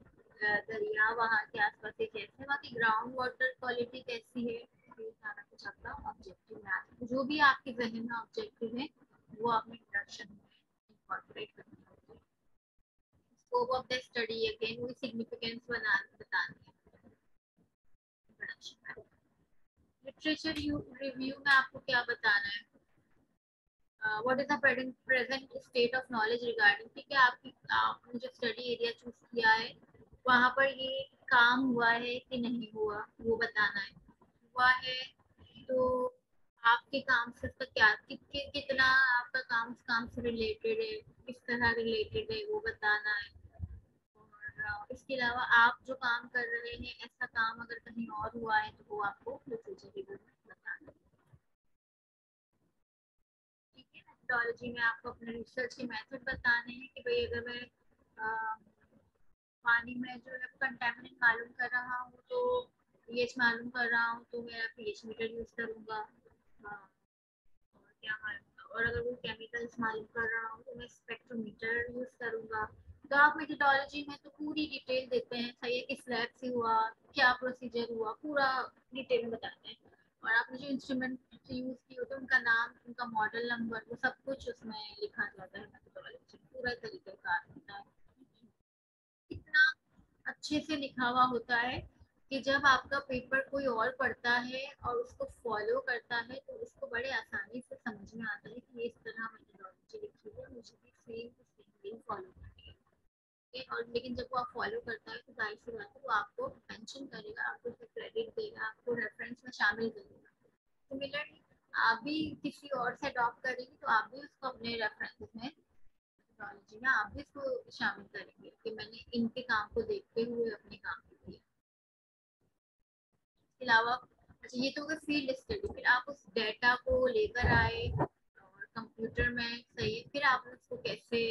दरिया वहाँ के आसपास के कैसे, वहाँ की ग्राउंड वाटर क्वालिटी कैसी है। ये सारा कुछ आपका ऑब्जेक्टिव में आता है। जो भी आपके जहन में ऑब्जेक्टिव है वो आपने इंट्रोडक्शन में इंकॉर्पोरेट करना होगा। Scope of the study again वही सिग्निफिकेंस बतानी है इंट्रोडक्शन में। लिटरेचर रिव्यू में आपको क्या बताना है, what is the present state of knowledge regarding, ठीक है, आपने जो स्टडी एरिया चूज किया है वहाँ पर ये काम हुआ है कि नहीं हुआ वो बताना है। हुआ है तो आपके काम से उसका क्या कितना आपका काम उस काम से रिलेटेड है, किस तरह रिलेटेड है वो बताना है। और इसके अलावा आप जो काम कर रहे हैं ऐसा काम अगर कहीं और हुआ है तो वो आपको लिटरेचर रिव्यू में बताना है। ठीक है, मेथोडोलॉजी में आपको अपने रिसर्च के मेथड बताने हैं कि भाई अगर मैं पानी में जो है कंटेमिनेंट मालूम कर रहा हूँ तो पीएच मालूम कर रहा हूँ तो मेरा पीएच मीटर यूज करूंगा। और क्या मालूम, और अगर वो केमिकल्स मालूम कर रहा हूँ तो मैं स्पेक्ट्रोमीटर यूज करूंगा। तो आप मेथोडोलॉजी में तो पूरी डिटेल देते हैं, सही है, किस लैब से हुआ, क्या प्रोसीजर हुआ, पूरा डिटेल में बताते हैं। और आपने जो इंस्ट्रूमेंट यूज किए होते हैं उनका नाम, उनका मॉडल नंबर, वो सब कुछ उसमें लिखा जाता है। मेथोडोलॉजी पूरा तरीकेकार होता है, इतना अच्छे से लिखा हुआ होता है कि जब आपका पेपर कोई और पढ़ता है और उसको फॉलो करता है तो उसको बड़े आसानी से समझ में आता है कि इस तरह मेथोडोलॉजी लिखी है, मुझे भी सेम टू सेम यही फॉलो करनी है। और लेकिन जब वो आप फॉलो करता है तो जाहिर सी बात है वो आपको मेंशन करेगा, आपको उसका क्रेडिट देगा, आपको रेफरेंस में शामिल करेगा। सिमिलरली आप भी किसी और से अडॉप्ट करेंगे तो आप भी उसको अपने रेफरेंस में टेक्नोलॉजी में आप भी इसको शामिल करेंगे कि मैंने इनके काम को देखते हुए अपने काम को किया। इसके अलावा अच्छा, ये तो होगा फील्ड स्टडी, फिर आप उस डेटा को लेकर आए और कंप्यूटर में, सही है, फिर आप उसको कैसे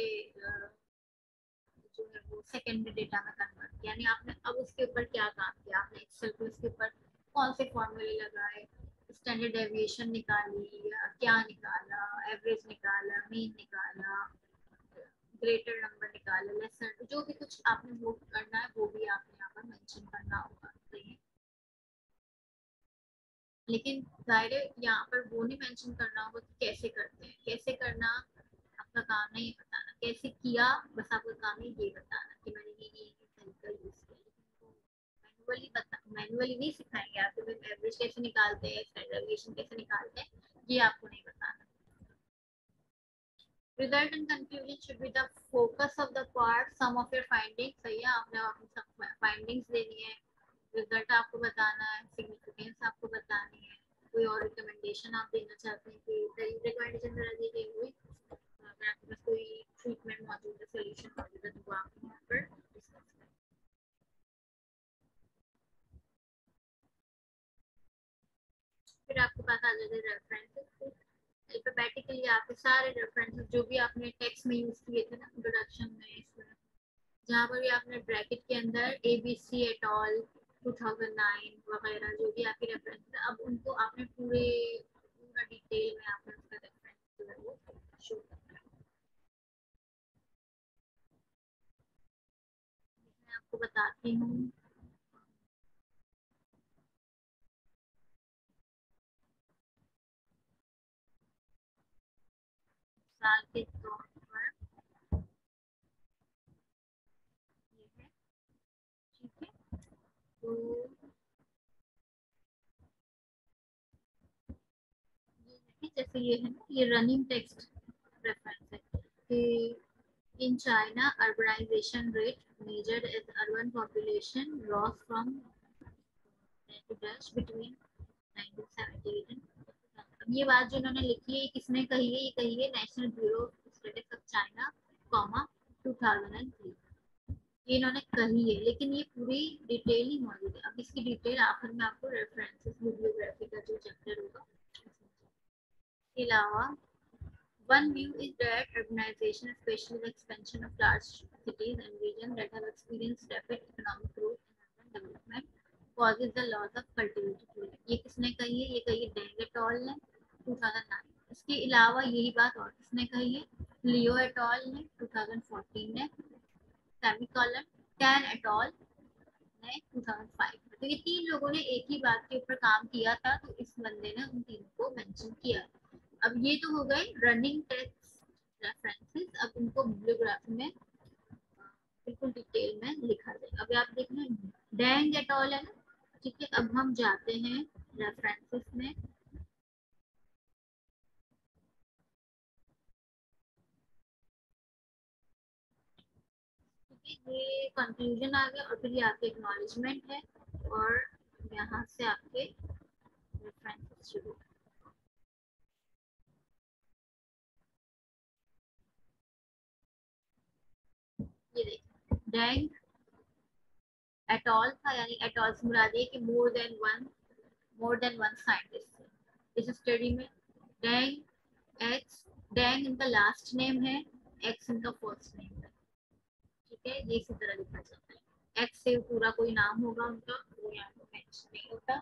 जो है वो सेकेंडरी डेटा में कन्वर्ट किया, यानी आपने अब उसके ऊपर क्या काम किया, आपने एक्सेल पे उसके ऊपर कौन से फॉर्मूले लगाए, स्टैंडर्ड डेविएशन निकाली या क्या निकाला, एवरेज निकाला, मीन निकाला, ग्रेटर नंबर निकाला, लेसर, जो भी कुछ आपने वो करना है वो भी आपने यहाँ पर मेंशन करना होगा, सही है। लेकिन जाहिर है यहाँ पर वो नहीं मेंशन करना होगा कि कैसे करते हैं, कैसे करना आपका काम नहीं बताना, कैसे किया बस आपका काम ही ये बताना कि मैंने ये तरीका यूज किया। मैनुअली नहीं सिखाएंगे आपको एवरेज कैसे निकालते हैं, स्टैंडर्ड डेविएशन कैसे निकालते हैं, ये आपको नहीं बताना। Result and conclusion should be the focus of the part, sum of your findings, सही है, आपने अपनी सब फाइंडिंग्स देनी है, रिजल्ट आपको बताना है, सिग्निफिकेंस आपको बतानी है, कोई और रिकमेंडेशन आप देना चाहते हैं कि रिकमेंडेशन जरा दी गई हुई, अगर आपके पास कोई ट्रीटमेंट मौजूद है, सोल्यूशन मौजूद है तो वो आप यहाँ पर डिस्कस आपके पास आ जाएगा रेफरेंसेस। अल्फाबेटिकली आपके सारे रेफरेंसेस जो भी आपने टेक्स्ट में यूज किए थे ना इंट्रोडक्शन में, इसमें जहाँ पर भी आपने ब्रैकेट के अंदर ABC एट ऑल 2009 वगैरह जो भी आपके रेफरेंस है, अब उनको आपने पूरा डिटेल में आपने उसका रेफरेंस जो है वो शो करना है। मैं आपको बताती हूँ साल के तौर पर ये है, ठीक है। तो जैसे ये है ना, ये रनिंग टेक्स्ट रेफरेंस है कि in China urbanization rate measured as urban population rose from between 1978 and अब ये बात जो इन्होंने लिखी है किसने कही है, ये कही है national bureau statistics of China comma 2003। ये इन्होंने कही है, लेकिन ये पूरी डिटेल ही मौजूद है। अब इसकी डिटेल आखिर में आपको रेफरेंसेस बिब्लियोग्राफी का जो चैप्टर होगा इसके अलावा one view is that urbanization, especially the expansion of large cities and regions that have experienced rapid economic growth and urban development, causes the loss of cultivated land. ये किसने कही है? ये कही है डेंग एट ऑल ने 2009। इसके अलावा यही बात और किसने कही है? लियो एट ऑल ने 2014 ने, सेमीकोलन टैन एट ऑल ने 2005। तो ये तीन लोगों ने एक ही बात के ऊपर काम किया था, तो इस बंदे ने उन तीन को मेंशन किया। अब ये तो हो गए रनिंग टेक्स्ट रेफरेंसेस, अब इनको बिब्लियोग्राफी में बिल्कुल डिटेल में लिखा जाएगा। अभी आप देख रहे हैं डैंग एट ऑल है ना, ठीक है। अब हम जाते हैं रेफरेंसेस में। ये कंक्लूजन आ गया और फिर ये आपके एक्नॉलेजमेंट है और यहाँ से आपके रेफरेंसेस शुरू। ये देखिए डैंग एट ऑल था, यानी एट ऑल से मुराद है कि मोर देन वन साइंटिस्ट इस स्टडी में। डैंग एक्स, डैंग इनका लास्ट नेम है, एक्स इनका फर्स्ट नेम है, ठीक है। ये इसी तरह लिखा जाता है। एक्स से पूरा कोई नाम होगा उनका, वो यहाँ पे मेंशन नहीं होता।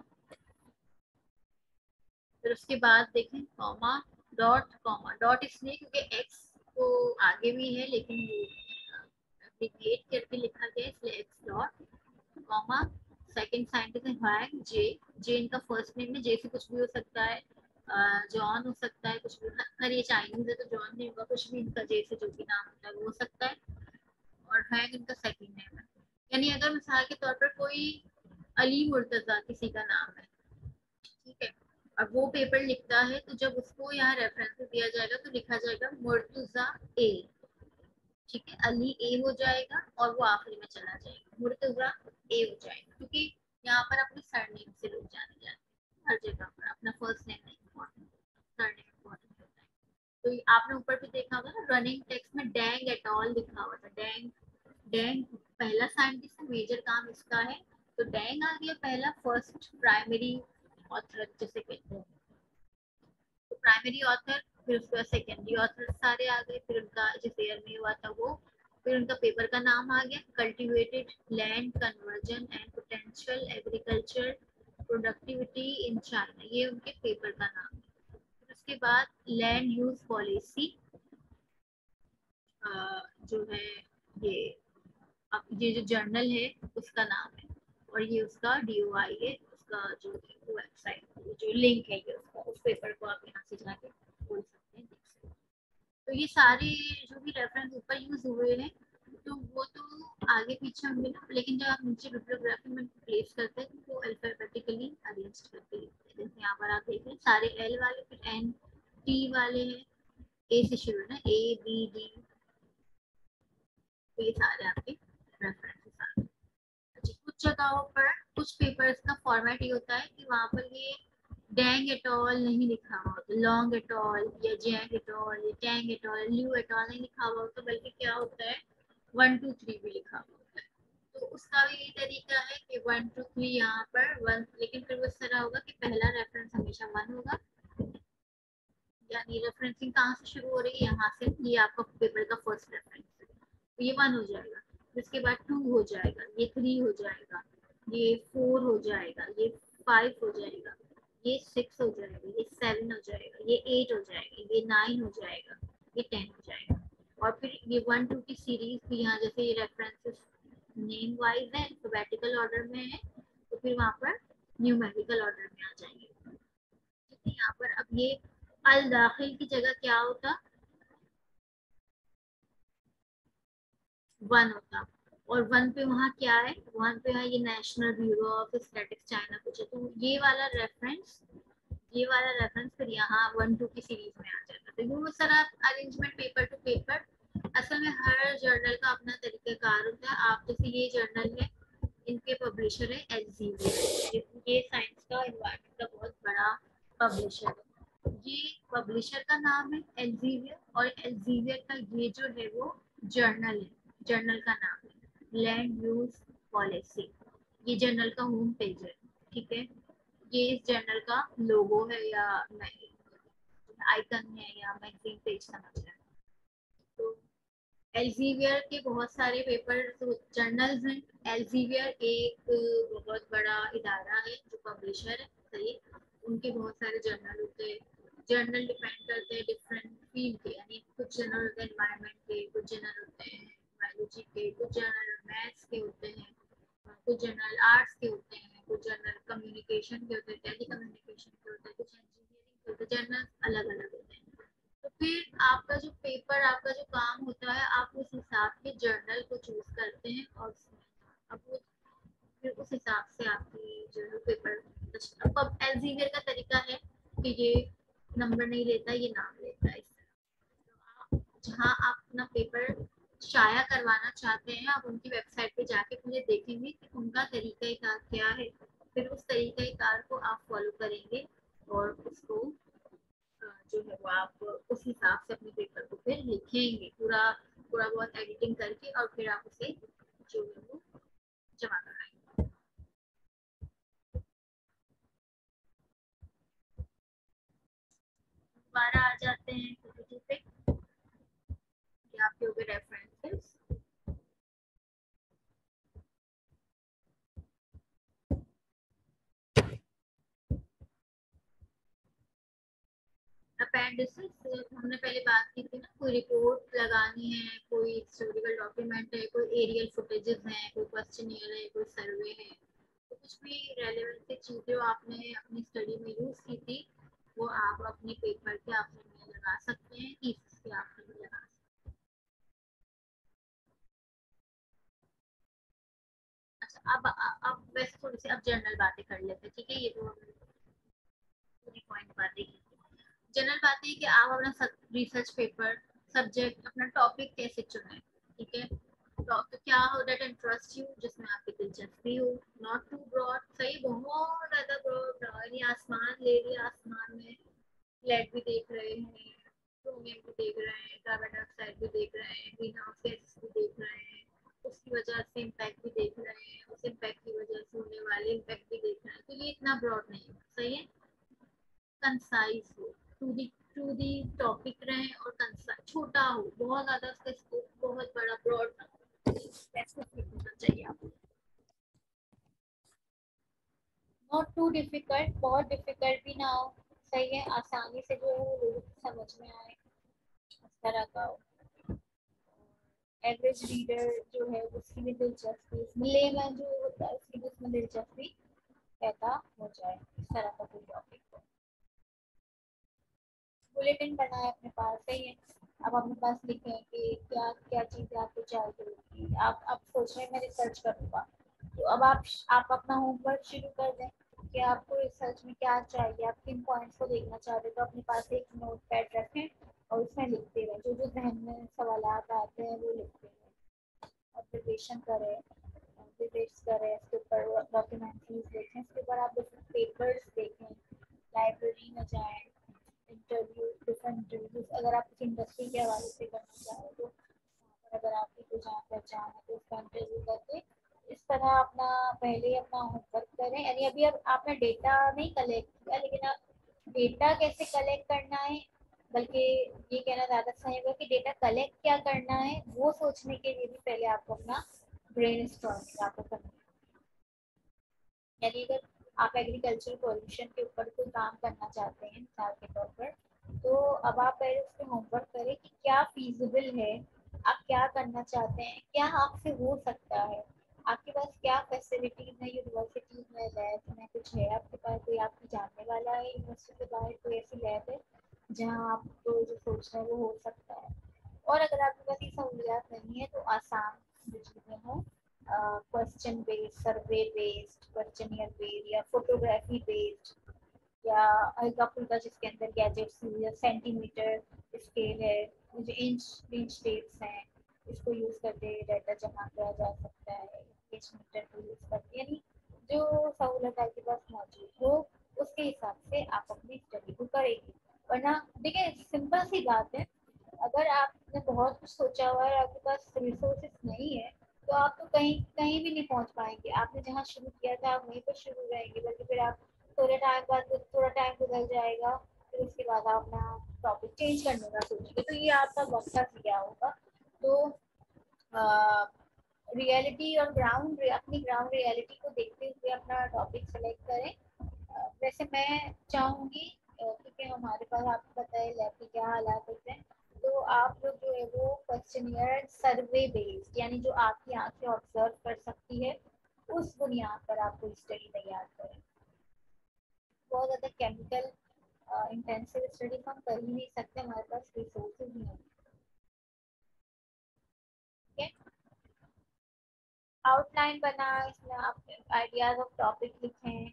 फिर उसके बाद देखें कॉमा डॉट इसलिए क्योंकि एक्स को आगे भी है लेकिन वो एब्रिविएट करके लिखा गया, इसलिए x dot comma. Second scientist है ह्वांग जे, जे इनका फर्स्ट नेम है, जे से कुछ भी हो सकता है, जॉन हो सकता है, कुछ भी। अगर ये चाइनीज है तो जॉन नहीं होगा, कुछ भी इनका जे से जो भी नाम होता है वो हो सकता है। और ह्वांग इनका सेकंड नेम है, यानी अगर मिसाल के तौर पर कोई अली मुर्तजा किसी का नाम है, ठीक है, और वो पेपर लिखता है तो जब उसको यहाँ रेफरेंस दिया जाएगा तो लिखा जाएगा मुर्तजा ए, ठीक है। अली ए हो जाएगा और वो आखिरी में चला जाएगा, मुर्तजा ए हो जाएगा, क्योंकि यहाँ पर अपने सरनेम से लोग जाने जाते हैं हर जगह पर, अपना फर्स्ट नेम नहीं इम्पोर्टेंट, सरनेम इम्पोर्टेंट होता है। तो आपने ऊपर भी देखा होगा ना रनिंग टेक्स्ट में डैंग एट ऑल लिखा हुआ था। डैंग डैंग पहला साइंटिस्ट है, मेजर काम इसका है, तो डैंग आ गया पहला, फर्स्ट प्राइमरी ऑथर जिसे कहते हैं, तो प्राइमरी ऑथर, फिर उसके बाद सेकेंडरी ऑथर सारे आ गए, फिर उनका जिस ईयर में हुआ था वो, फिर उनका पेपर का नाम आ गया cultivated land conversion and potential agriculture productivity in China, ये उनके पेपर का नाम है। फिर उसके बाद लैंड यूज पॉलिसी जो है, ये ये जो जर्नल है उसका नाम है, और ये उसका DOI है, उसका जो वेबसाइट जो लिंक है ये उसका, उस पेपर को आप यहाँ से जाके खोल सकते हैं, देख सकते हैं। तो ये सारे जो भी रेफरेंस ऊपर यूज हुए हैं तो वो तो आगे पीछे होंगे ना, लेकिन जब आप नीचे बिब्लियोग्राफी में प्लेस करते हैं तो वो अल्फाबेटिकली अरेंज करके लिखते हैं। जैसे यहाँ पर आप देख रहे हैं सारे L वाले, फिर NT वाले हैं, A से शुरू है ना, ABD, तो ये सारे आपके रेफरेंसेस आ गए। अच्छा, कुछ जगहों पर कुछ पेपर्स का फॉर्मेट ये होता है कि वहाँ पर ये डैंग एट ऑल नहीं लिखा हुआ होता, लॉन्ग एट ऑल या जैंग एट ऑल या टैंग एट ऑल, ल्यू एट ऑल नहीं लिखा हुआ होता, बल्कि क्या होता है 1 2 3 भी लिखा हुआ होता है। तो उसका भी यही तरीका है कि 1 2 3 यहाँ पर 1, लेकिन फिर वो इस तरह होगा कि पहला रेफरेंस हमेशा 1 होगा, यानी रेफरेंसिंग कहाँ से शुरू हो रही है, यहाँ से, ये आपका पेपर का फर्स्ट रेफरेंस है, तो ये 1 हो जाएगा, इसके बाद 2 हो जाएगा, ये 3 हो जाएगा, ये 4 हो जाएगा, ये 5 हो जाएगा, ये 6 हो जाएगा, ये 7 हो जाएगा, ये 8 हो जाएगा, ये 9 हो जाएगा, ये 10 हो जाएगा। और फिर ये 1 2 की सीरीज भी यहाँ जैसे ये रेफरेंसेस नेम वाइज है, अल्फाबेटिकल ऑर्डर में है, तो फिर वहाँ पर न्यूमेरिकल ऑर्डर में आ जाएंगे। ठीक है, यहाँ पर अब ये अल दाखिल की जगह क्या होता, 1 होता, और 1 पे वहाँ क्या है, 1 पे है ये national bureau of statistics China कुछ है, तो ये वाला रेफरेंस फिर यहाँ 1 2 की सीरीज में आ जाता है। तो वो सारा अरेंजमेंट पेपर टू पेपर, असल में हर जर्नल का अपना तरीकाकार होता है। आप जैसे ये जर्नल है, इनके पब्लिशर है एल्सेवियर, ये साइंस का एनवायरनमेंट का बहुत बड़ा पब्लिशर है। ये पब्लिशर का नाम है एल्सेवियर, और एल्सेवियर का ये जो है वो जर्नल है, जर्नल का नाम है लैंड यूज पॉलिसी, ये जर्नल का होम पेज है। ठीक है, ये इस जर्नल का लोगो है या आइकन है या मैगजीन पेज समझ रहे हैं। तो एल्सेवियर के बहुत सारे पेपर जर्नल्स हैं। एल्सेवियर एक बहुत बड़ा इदारा है जो पब्लिशर है, सही, उनके बहुत सारे जर्नल होते हैं। जर्नल डिपेंड करते हैं डिफरेंट फील्ड के, यानी कुछ जर्नल होते हैं एनवायरनमेंट के, कुछ जर्नल होते हैं बायोलॉजी के, कुछ जर्नल मैथ्स के होते हैं, कुछ जर्नल आर्ट्स के होते हैं, कुछ जर्नल कम्युनिकेशन के होते हैं, टेली कम्युनिकेशन के होते हैं, कुछ इंजीनियरिंग के होते हैं, जर्नल अलग अलग होते हैं। तो फिर आपका जो पेपर, आपका जो काम होता है, आप उस हिसाब के जर्नल को चूज करते हैं, और अब वो फिर उस हिसाब से आपकी जो है पेपर। अब एल्सेवियर का तरीका है कि ये नंबर नहीं लेता, ये नाम लेता है, इस तरह। तो आप जहाँ आप अपना पेपर शाया करवाना चाहते हैं, आप उनकी वेबसाइट पे जाके पहले देखेंगे कि उनका तरीका क्या है, फिर उस तरीका को आप फॉलो करेंगे, और उसको जो है वो आप उस हिसाब से अपने पेपर को फिर लिखेंगे, पूरा पूरा बहुत एडिटिंग करके, और फिर आप उसे जो है वो जमा कराएंगे। दोबारा आ जाते हैं पीपीटी पे, कि आपके हो गए रेफरेंसेस। अपेंडिसेस हमने पहले बात की थी ना, कोई रिपोर्ट लगानी है, कोई हिस्टोरिकल डॉक्यूमेंट है, कोई एरियल फुटेजेस हैं, कोई क्वेश्चनियर है, कोई सर्वे है, तो कुछ भी रेलेवेंट चीज जो आपने अपनी स्टडी में यूज की थी, वो आप अपने पेपर के आखिर में लगा सकते हैं, थीसिस के आखिर में लगा सकते हैं। अच्छा, अब वैसे थोड़ी सी अब जर्नल बातें कर लेते हैं, ठीक है, ये तो हमने पूरी पॉइंट बातें की। जनरल बात है कि आप अपना रिसर्च पेपर, सब्जेक्ट, अपना टॉपिक कैसे चुने, ठीक है, तो क्या हो दैट इंटरेस्ट यू, जिसमें आपकी दिलचस्पी हो, नॉट टू ब्रॉड, सही बहुत ज्यादा ब्रॉड, यानी आसमान ले लिया, आसमान में फ्लैट भी देख रहे हैं, क्रोमियम भी देख रहे हैं, कार्बन डाइऑक्साइड भी देख रहे हैं, ग्रीन हाउस गैसेस भी देख रहे हैं, उसकी वजह से इम्पैक्ट भी देख रहे हैं, उस इम्पैक्ट की वजह से होने वाले इम्पैक्ट भी देख रहे हैं, तो ये इतना ब्रॉड नहीं है, सही है, कंसाइज हो, टू दी टॉपिक रहे, और कंसाइज, छोटा हो, बहुत ज्यादा उसका स्कोप बहुत बड़ा ब्रॉड ना हो, स्पेसिफिक होना चाहिए आपको, नॉट टू डिफिकल्ट, बहुत डिफिकल्ट भी ना हो, सही है, आसानी से जो है वो लोगों को समझ में आए, इस तरह का हो। एवरेज रीडर जो है उसकी भी दिलचस्पी, लेमैन जो होता है उसकी भी उसमें दिलचस्पी पैदा हो जाए, इस तरह का कोई टॉपिक हो। बुलेटिन बनाए अपने पास, सही है, आप अपने पास लिखें कि क्या क्या चीज़ें आपको चाहिए होगी, आप सोच रहे हैं मैं रिसर्च करूँगा, तो अब आप अपना होमवर्क शुरू कर दें कि आपको रिसर्च में क्या चाहिए, आप किन पॉइंट्स को देखना चाहते हैं, तो अपने पास एक नोट पैड रखें और उसमें लिखते रहें, जो जो जहन में सवाल आते हैं वो लिखते रहें, ऑब्जर्वेशन करें, विजिट्स करें, उसके ऊपर डॉक्यूमेंट्रीज देखें, उसके ऊपर आप डिफरेंट पेपर्स देखें, लाइब्रेरी में जाएँ, इंटरव्यू, डिफरेंट इंटरव्यूज, अगर आप किसी इंडस्ट्री के हवाले से करना चाहें तो वहाँ पर अगर आपकी कोई जान पहचान है तो उसका इंटरव्यू करके इस तरह अपना पहले अपना होमवर्क करें, यानी अभी अब आपने डेटा नहीं कलेक्ट किया, लेकिन आप डेटा कैसे कलेक्ट करना है, बल्कि ये कहना ज़्यादा सही होगा कि डेटा कलेक्ट क्या करना है वो सोचने के लिए भी पहले आपको अपना ब्रेन स्टॉर्मिंग आपको करना है। यानी अगर आप एग्रीकल्चर पॉल्यूशन के ऊपर कोई काम करना चाहते हैं मिसाल के तौर पर, तो अब आप पहले उस पर होमवर्क करें कि क्या फीजिबल है, आप क्या करना चाहते हैं, क्या आपसे हो सकता है, आपके पास क्या फैसिलिटीज है यूनिवर्सिटीज में, लैब में कुछ है आपके पास, कोई आपकी जानने वाला है यूनिवर्सिटी के बाहर कोई ऐसी लैब है जहाँ आपको जो सोचना है वो हो सकता है। और अगर आपके पास ये सहूलियात नहीं है तो आसान जो चीज़ें हों, क्वेश्चन बेस्ड, सर्वे बेस्ड, क्वेश्चनियर बेस्ड या फोटोग्राफी बेस्ड, या हल्का फुल्का जिसके अंदर गैजेट्स या सेंटीमीटर स्केल है, जो इंच टेप्स हैं, इसको यूज़ करके डाटा जमा किया जा सकता है, इंच मीटर को यूज़ करके, यानी जो सहूलत आपके पास मौजूद हो उसके हिसाब से आप अपनी स्टडी को करेंगे। वरना देखिए सिंपल सी बात है, अगर आपने बहुत कुछ सोचा हुआ है और आपके पास रिसोर्सेज नहीं है तो आप तो कहीं कहीं भी नहीं पहुंच पाएंगे। आपने जहाँ शुरू किया था आप वहीं पर शुरू रहेंगे, बल्कि फिर आप थोड़े टाइम बाद थोड़ा टाइम गुजर जाएगा, फिर उसके बाद आप अपना टॉपिक चेंज करने का सोचेंगे, तो ये आपका वक्त का ज़िया होगा। तो रियलिटी और ग्राउंड अपनी ग्राउंड रियलिटी को देखते हुए अपना टॉपिक सेलेक्ट करें। वैसे मैं चाहूँगी, क्योंकि हमारे पास आपको पता है लैब के क्या हालात होते हैं, तो आप लोग जो है वो क्वेश्चनियर सर्वे बेस्ड, यानी जो आपकी आंखें ऑब्जर्व कर सकती है उस बुनियाद पर आपको स्टडी तैयार करें। बहुत ज़्यादा केमिकल इंटेंसिव स्टडी हम कर ही नहीं सकते, हमारे पास रिसोर्सेज नहीं होते। ठीक है, आउटलाइन बना, इसमें आप आइडियाज ऑफ टॉपिक लिखें,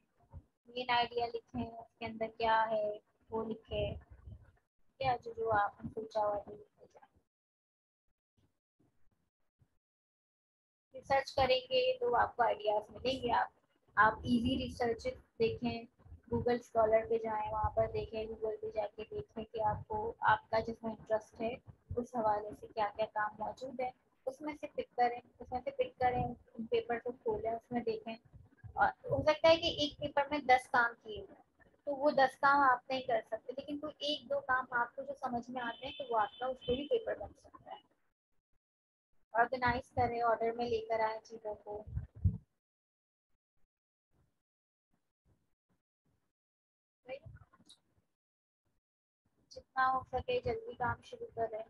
मेन आइडिया लिखें, उसके अंदर क्या है वो लिखें, क्या जो जो आपने सोचा हुआ है लिखते जाएं। रिसर्च करेंगे तो आपको आइडियाज मिलेंगे। आप इजी रिसर्च देखें, गूगल स्कॉलर पे जाएं, वहाँ पर देखें, गूगल पे जाके देखें कि आपको आपका जिसमें इंटरेस्ट है उस हवाले से क्या क्या काम मौजूद है, उसमें से पिक करें, उन पेपर को खोलें, उसमें देखें। और हो सकता है कि एक पेपर में 10 काम किए हुए, तो वो 10 काम आप नहीं कर सकते, लेकिन कोई एक दो काम आपको जो समझ में आते हैं तो वो आपका उस पर भी पेपर बन सकता है। ऑर्गेनाइज करें, ऑर्डर में लेकर आए चीज़ों को। जितना हो सके जल्दी काम शुरू करें।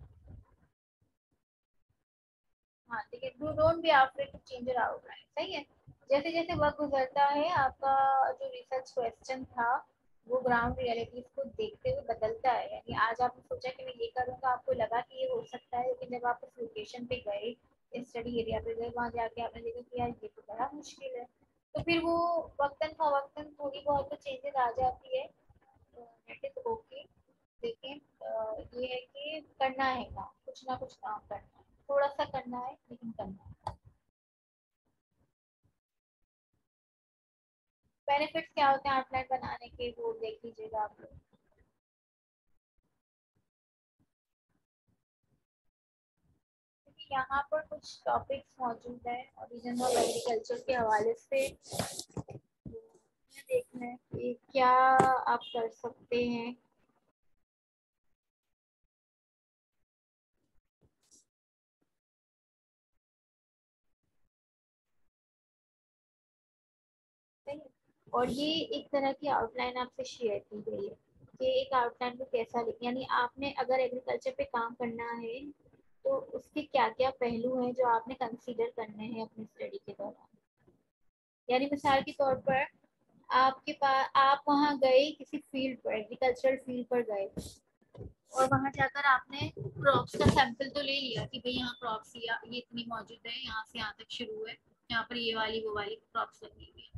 हाँ ठीक है, do don't be afraid to change your outline, सही है। जैसे जैसे वक्त गुजरता है आपका जो रिसर्च क्वेश्चन था वो ग्राउंड रियलिटीज को देखते हुए बदलता है, यानी आज आपने सोचा कि मैं ये करूँगा, आपको लगा कि ये हो सकता है, लेकिन जब आप उस लोकेशन पे गए, स्टडी एरिया पे गए, वहाँ जाके आपने देखा कि यार ये तो बड़ा मुश्किल है, तो फिर वो वक्तन फवक्तन थोड़ी बहुत तो चेंजेस आ जाती है। दैट इज ओके, लेकिन ये है कि करना है काम, कुछ ना कुछ काम करना है, थोड़ा सा करना है लेकिन करना है। बेनिफिट्स क्या होते हैं आउटलाइन बनाने के वो देख लीजिएगा आप लोग। क्योंकि यहाँ पर कुछ टॉपिक्स मौजूद हैं ओरिजिन ऑफ एग्रीकल्चर के हवाले से, तो ये देखना है कि क्या आप कर सकते हैं। सही है? और ये एक तरह की आउटलाइन आपसे शेयर की गई है कि एक आउटलाइन को कैसा लिखें, यानी आपने अगर एग्रीकल्चर पे काम करना है तो उसके क्या क्या पहलू हैं जो आपने कंसीडर करने हैं अपनी स्टडी के दौरान। यानी मिसाल के तौर पर आपके पास आप वहाँ गए किसी फील्ड पर, एग्रीकल्चरल फील्ड पर गए, और वहाँ जाकर आपने क्रॉप्स का सैंपल तो ले लिया कि भाई यहाँ क्रॉप्स ये इतनी मौजूद है, यहाँ से यहाँ तक शुरू है, यहाँ पर ये वाली वो वाली क्रॉप्स लगी हुई है,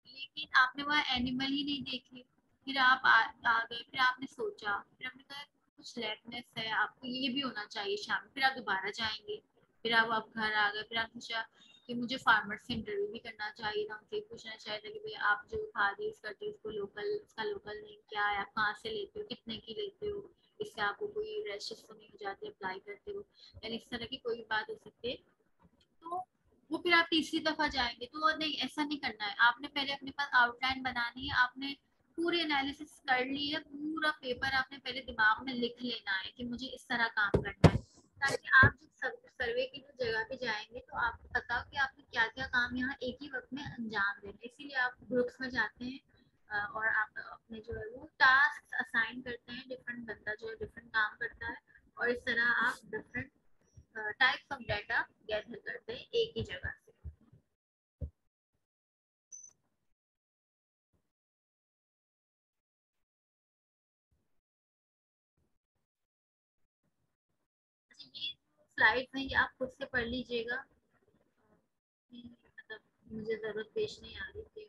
लेकिन आपने वहाँ एनिमल ही नहीं देखे। फिर आप आ गए, फिर आपने सोचा, फिर आपने कहा कुछ लेटनेस है, आपको ये भी होना चाहिए शाम में, फिर आप दोबारा जाएंगे, फिर आप घर आ गए, फिर आपने सोचा कि मुझे फार्मर से इंटरव्यू भी करना चाहिए था, उनसे पूछना चाहिए था कि भाई आप जो खाद यूज करते हो उसको लोकल, उसका लोकल नेम क्या है, आप कहाँ से लेते हो, कितने की लेते हो, इससे आपको कोई रैशेस तो नहीं हो जाते अप्लाई करते हो, यानी इस तरह की कोई बात हो सकती है। तो वो फिर आप तीसरी दफा जाएंगे तो नहीं, ऐसा नहीं करना है। आपने पहले अपने पास आउटलाइन बनानी है, आपने पूरी एनालिसिस कर ली है, पूरा पेपर आपने पहले दिमाग में लिख लेना है कि मुझे इस तरह काम करना है, ताकि आप जब सर्वे की जो जगह पे जाएंगे तो आपको पता हो कि आपने क्या क्या काम यहाँ एक ही वक्त में अंजाम देना। इसीलिए आप ग्रुप्स में जाते हैं और आप अपने जो है वो टास्क असाइन करते हैं, डिफरेंट बंदा जो है डिफरेंट काम करता है, और इस तरह आप different types of data gather करते हैं एक ही जगह से। अच्छा, ये स्लाइड में ये आप खुद से पढ़ लीजिएगा, मतलब मुझे जरूरत पेश नहीं आ रही थी।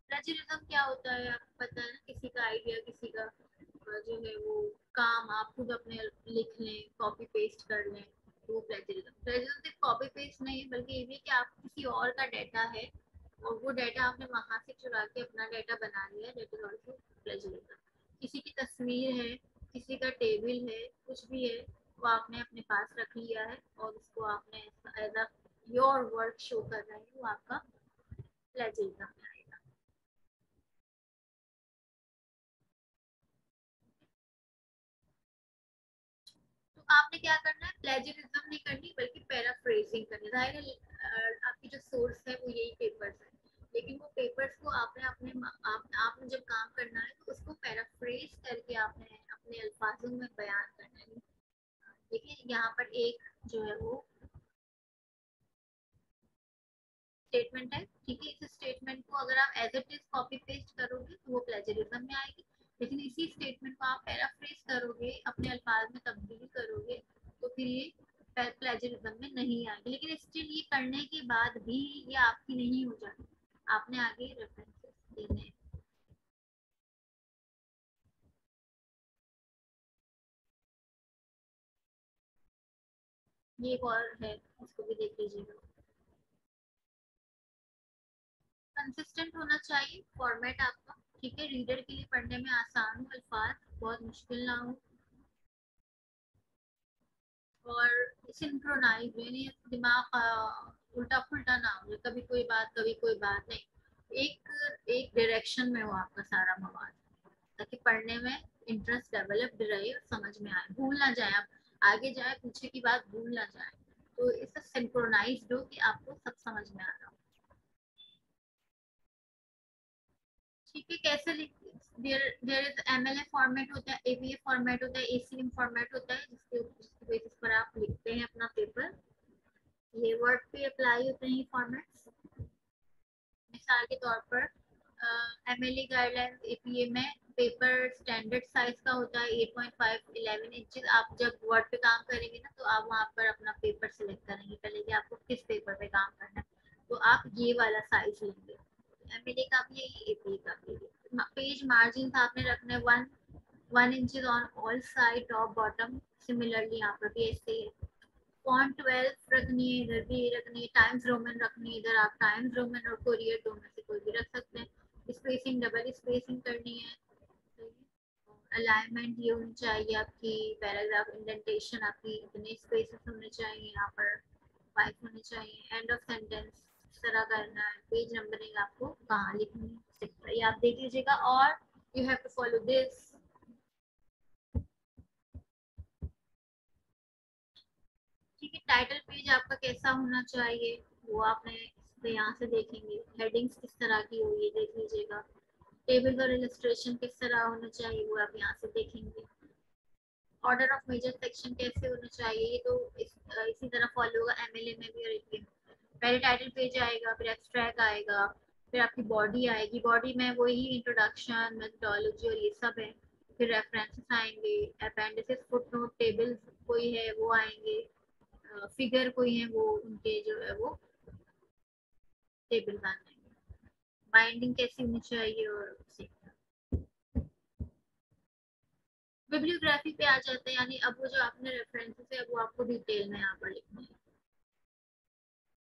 प्लेजरिज्म क्या होता है आपको पता है ना, किसी का आइडिया, किसी का जो है वो काम आप खुद अपने लिख लें, कॉपी पेस्ट कर लें, तो वो प्लेजरिज्म। प्लेजरिज्म सिर्फ कॉपी पेस्ट नहीं है, बल्कि ये भी कि आप किसी और का डाटा है और वो डाटा आपने वहां से चुरा के अपना डाटा बना लिया, दैट इज आल्सो प्लेजरिज्म। किसी की तस्वीर है, किसी का टेबल है, कुछ भी है, वो आपने अपने पास रख लिया है और उसको आपने as a your work show कर रहे हैं, वो आपका प्लेजरिज्म है। तो आपने क्या करना है, प्लेजरिज्म नहीं करनी बल्कि पैराफ्रेजिंग करनी है। जाहिर है आपकी जो सोर्स है वो यही पेपर्स है, लेकिन वो पेपर्स को आपने अपने आपने जब काम करना है तो उसको पैराफ्रेज करके आपने अपने अल्फाजों में बयान करना है। देखिए यहाँ पर एक जो है वो स्टेटमेंट है, ठीक है, इस स्टेटमेंट को अगर आप as it is copy paste करोगे तो वो प्लेजरिज्म में आएगी, लेकिन इसी स्टेटमेंट को आप पैराफ्रेज करोगे, अपने अल्फाज में तब्दील करोगे, तो फिर ये प्लेजरिज्म में नहीं आएगी। लेकिन स्टिल ये करने के बाद भी ये आपकी नहीं हो जाती, आपने आगे रेफरेंसेस देने हैं। ये एक और है, इसको भी देख लीजिएगा। कंसिस्टेंट होना चाहिए फॉर्मेट आपका, ठीक है, रीडर के लिए पढ़ने में आसान हो, अल्फाज बहुत मुश्किल ना हो, और सिंक्रोनाइज यानी दिमाग उल्टा फुल्टा ना हो, कभी कोई बात कभी कोई बात नहीं, एक एक डायरेक्शन में हो आपका सारा मवाद, ताकि पढ़ने में इंटरेस्ट डेवलप्ड रहे और समझ में आए, भूल ना जाए आप, आगे जाए पीछे की बात भूल ना जाए, तो इससे सिंक्रोनाइज्ड हो कि आपको सब समझ में आ रहा हो। ठीक है, कैसे लिखते, देयर इज एमएलए फॉर्मेट होता है, एपीए फॉर्मेट होता है, एसीएम फॉर्मेट होता है, जिसके बेसिस पर आप लिखते हैं अपना पेपर। ये वर्ड पे अप्लाई होते हैं फॉर्मेट्स। मिसाल के तौर पर एमएलए गाइडलाइंस एपीए में पेपर स्टैंडर्ड साइज का होता है 8.5 11 इंचेस। आप जब वर्ड पे काम करेंगे ना तो आप वहाँ पर अपना पेपर सिलेक्ट करेंगे पहले कि आपको किस पेपर पे काम करना है, तो आप ये वाला साइज लेंगे। एमएलए का भी यही, एपीए का भी यही। पेज मार्जिन आपने रखना है 1 inches on all side top bottom, similarly यहाँ पर भी ऐसे ही है। फॉन्ट 12 रखनी है, इधर भी रखनी है, टाइम्स रोमन रखनी है, इधर आप टाइम्स रोमन और कोरियर दो में से कोई भी रख सकते हैं। स्पेसिंग डबल स्पेसिंग करनी है। अलाइनमेंट ये होनी चाहिए आपकी, पैराग्राफ इंडेंटेशन आपकी इतने स्पेसेस होने चाहिए, यहाँ पर 5 होने चाहिए, एंड ऑफ सेंटेंस इस तरह करना है, पेज नंबरिंग आपको कहाँ लिखनी है ये आप देख लीजिएगा, और you have to follow this. ठीक है, टाइटल पेज आपका कैसा होना चाहिए वो आपने यहाँ से देखेंगे, हेडिंग्स किस तरह की होगी देख लीजिएगा, टेबल और इलस्ट्रेशन किस तरह होना चाहिए वो आप यहाँ से देखेंगे, ऑर्डर ऑफ मेजर सेक्शन कैसे होना चाहिए, ये तो इसी तरह फॉलो होगा एमएलए में भी और एपीए में। पहले टाइटल पेज आएगा, फिर एब्स्ट्रैक्ट आएगा, फिर आपकी बॉडी आएगी, बॉडी में वही इंट्रोडक्शन मेथोडोलॉजी और ये सब है, फिर रेफरेंसेस आएंगे, अपेंडिसेस फुटनोट टेबल कोई है वो आएंगे, फिगर कोई है वो उनके जो है वो टेबल बनाएंगे, बाइंडिंग कैसी होनी चाहिए और उसे बिब्लियोग्राफी पे आ जाते हैं, यानी अब वो जो आपने रेफरेंसेस है वो आपको डिटेल में यहाँ पर लिखना है।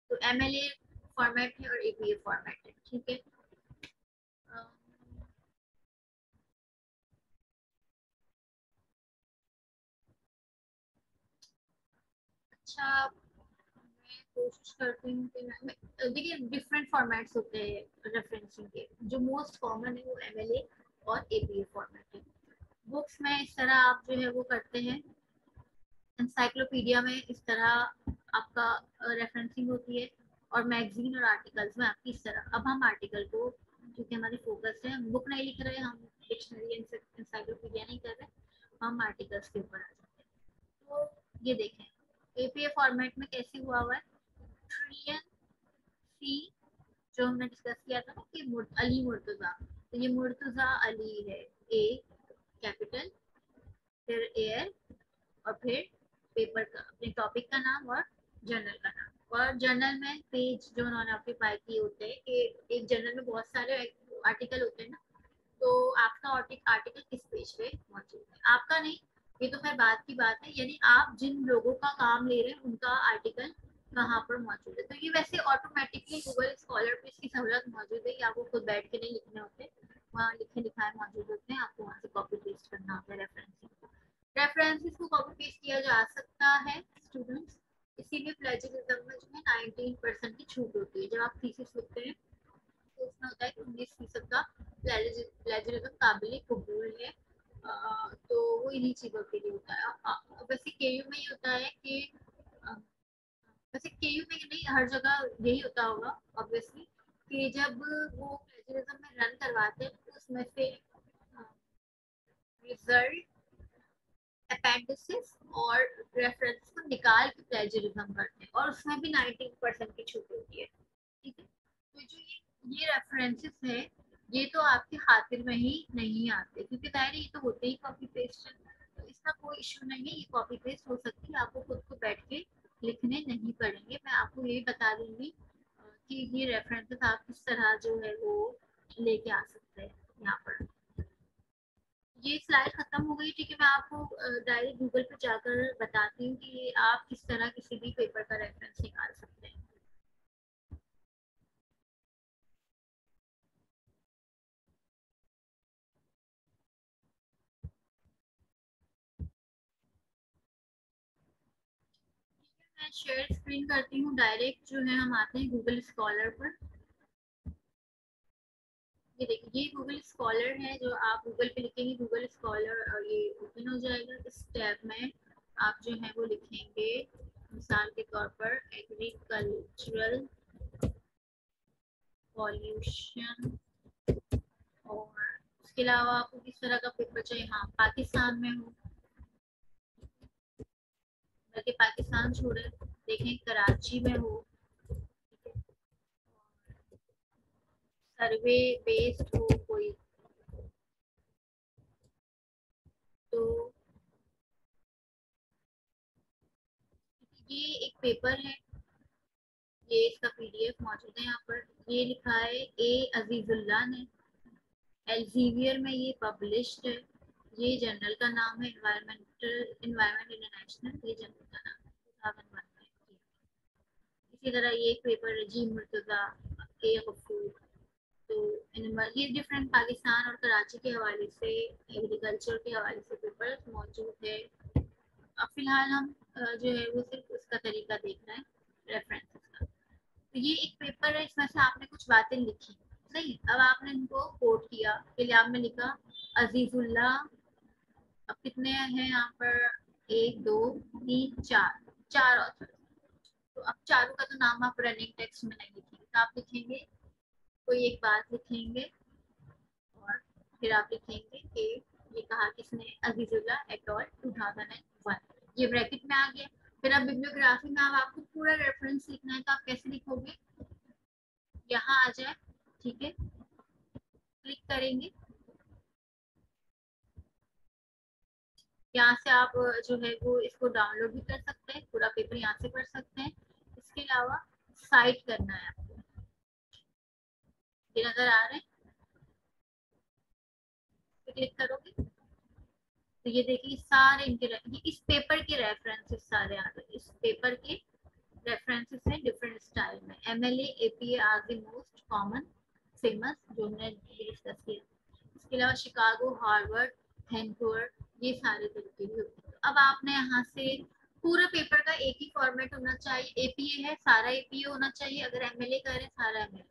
तो एमएलए फॉर्मेट है और एपीए फॉर्मेट है, ठीक है। अम, अच्छा, मैं कोशिश करती हूँ कि मैं देखिए डिफरेंट फॉर्मेट्स होते हैं रेफरेंसिंग के। जो मोस्ट कॉमन है वो एमएलए और एपीए फॉर्मेट है। बुक्स में इस तरह आप जो है वो करते हैं, इंसाइक्लोपीडिया में इस तरह आपका रेफरेंसिंग होती है, और मैगजीन और आर्टिकल्स में आपकी इस तरह। अब हम आर्टिकल को, क्योंकि हमारी फोकस है, हम बुक नहीं लिख रहे, हम डिक्शनरी इंसाइक्लोपीडिया नहीं कर रहे, हम आर्टिकल्स के ऊपर आ जाते हैं। तो ये देखें एपीए फॉर्मेट में कैसे हुआ है। ट्रिलियन सी, जो हमने डिस्कस किया था ना कि अली मुर्तजा, तो ये मुर्तजा अली है, ए कैपिटल, फिर एयर, और फिर पेपर का अपने टॉपिक का नाम और जर्नल का नाम। और जर्नल में पेज जो उन्होंने ऑक्यूपाई किए होते हैं कि एक जर्नल में बहुत सारे आर्टिकल होते हैं ना, तो आपका आर्टिकल किस पेज पे मौजूद है, आपका नहीं, ये तो खैर बात की बात है, यानी आप जिन लोगों का काम ले रहे हैं उनका आर्टिकल कहाँ पर मौजूद है। तो ये वैसे ऑटोमेटिकली गूगल स्कॉलर पे इसकी सहूलत मौजूद है कि आपको खुद बैठ के नहीं लिखने होते, वहाँ लिखे लिखाए मौजूद होते हैं, आपको वहाँ से कॉपी पेस्ट करना होता है रेफरेंसेस को कॉपी पेस्ट किया जा सकता है स्टूडेंट्स। इसीलिए प्लेजरिज्म में जो है 19% की छूट होती है। जब आप थीसिस लिखते हैं तो उसमें होता है कि 19% का प्लेजरिज्म काबिल कबूल है। तो वो इन्हीं चीजों के लिए होता है। वैसे केयू में ये होता है कि वैसे केयू में नहीं, हर जगह यही होता होगा ऑब्वियसली, कि जब वो प्लेजरिज्म में रन करवाते हैं तो उसमें से रिजल्ट, अपेंडिसेस और रेफरेंस को निकाल के प्लेजरिज्म करते हैं, और उसमें भी 19% की छूट होती है। ठीक है, तो जो ये रेफरेंसेस है, ये तो आपके खातिर में ही नहीं आते, क्योंकि दायरे ये तो होते ही कॉपी पेस्ट, तो इसका कोई इशू नहीं है, ये कॉपी पेस्ट हो सकती है, आपको खुद को बैठ के लिखने नहीं पड़ेंगे। मैं आपको यही बता दूंगी कि ये रेफरेंसेस आप किस तरह जो है वो लेके आ सकते हैं यहाँ पर। ये स्लाइड खत्म हो गई, ठीक है, मैं आपको डायरेक्ट गूगल पे जाकर बताती हूँ कि आप किस तरह किसी भी पेपर का रेफरेंस निकाल सकते हैं। मैं शेयर स्क्रीन करती हूँ, डायरेक्ट जो है हम आते हैं गूगल स्कॉलर पर। ये देखिए, ये गूगल स्कॉलर है, जो आप गूगल पे लिखेंगे गूगल स्कॉलर और ये ओपन हो जाएगा। इस टैब में आप जो है वो लिखेंगे, मिसाल के तौर पर एग्रीकल्चरल पॉल्यूशन, और उसके अलावा आपको किस तरह का पेपर चाहिए। हाँ, पाकिस्तान में हो, बल्कि पाकिस्तान छोड़े, देखें कराची में हो, सर्वे बेस्ड हो कोई, तो ये एक पेपर है, ये इसका पीडीएफ मौजूद है यहाँ पर। ये लिखा है ए अजीजुल्लाह ने, एल्सेवियर में ये पब्लिश्ड है। ये जर्नल का नाम है एनवायरमेंट इंटरनेशनल, ये जर्नल का नाम है 2001 में। इसी तरह ये एक पेपर है जी मुर्तजा ए गफूर, तो ये डिफरेंट पाकिस्तान और कराची के हवाले से, एग्रीकल्चर के हवाले से पेपर मौजूद है। अब फिलहाल हम जो है वो सिर्फ उसका तरीका देख रहे हैं रेफरेंसेस का। तो ये एक पेपर है, इसमें से आपने कुछ बातें लिखी, सही, अब आपने इनको कोट किया, के लिए आपने लिखा अजीजुल्लाह। अब कितने हैं यहाँ पर, एक दो तीन चार, चार ऑथर। तो अब चारों का तो नाम आप रनिंग टेक्स्ट में नहीं लिखेंगे, तो आप लिखेंगे कोई एक बात लिखेंगे, और फिर आप लिखेंगे कि ये कहा किसने, अजीजुल्लाह एट ऑल 2001, ये ब्रैकेट में आ गया। फिर अब बिब्लियोग्राफी में अब आपको पूरा रेफरेंस लिखना है, तो आप कैसे लिखोगे, यहाँ आ जाए, ठीक है, क्लिक करेंगे, यहाँ से आप जो है वो इसको डाउनलोड भी कर सकते हैं, पूरा पेपर यहाँ से पढ़ सकते हैं। इसके अलावा साइट करना है आपको, ये नजर आ रहे हैं, तो क्लिक करोगे तो ये देखिए सारे इनके ये इस पेपर के रेफरेंसेस सारे आ गए, इस पेपर के रेफरेंसेस हैं डिफरेंट स्टाइल में। MLA APA are the most common famous, जो हमने डिस्कस किया। इसके अलावा शिकागो, हार्वर्ड, वैंकूवर, ये सारे तरीके भी होते हैं। अब आपने यहाँ से पूरे पेपर का एक ही फॉर्मेट होना चाहिए। एपीए है, सारा एपीए होना चाहिए। अगर एमएलए कर रहे हैं, सारा एमएलए।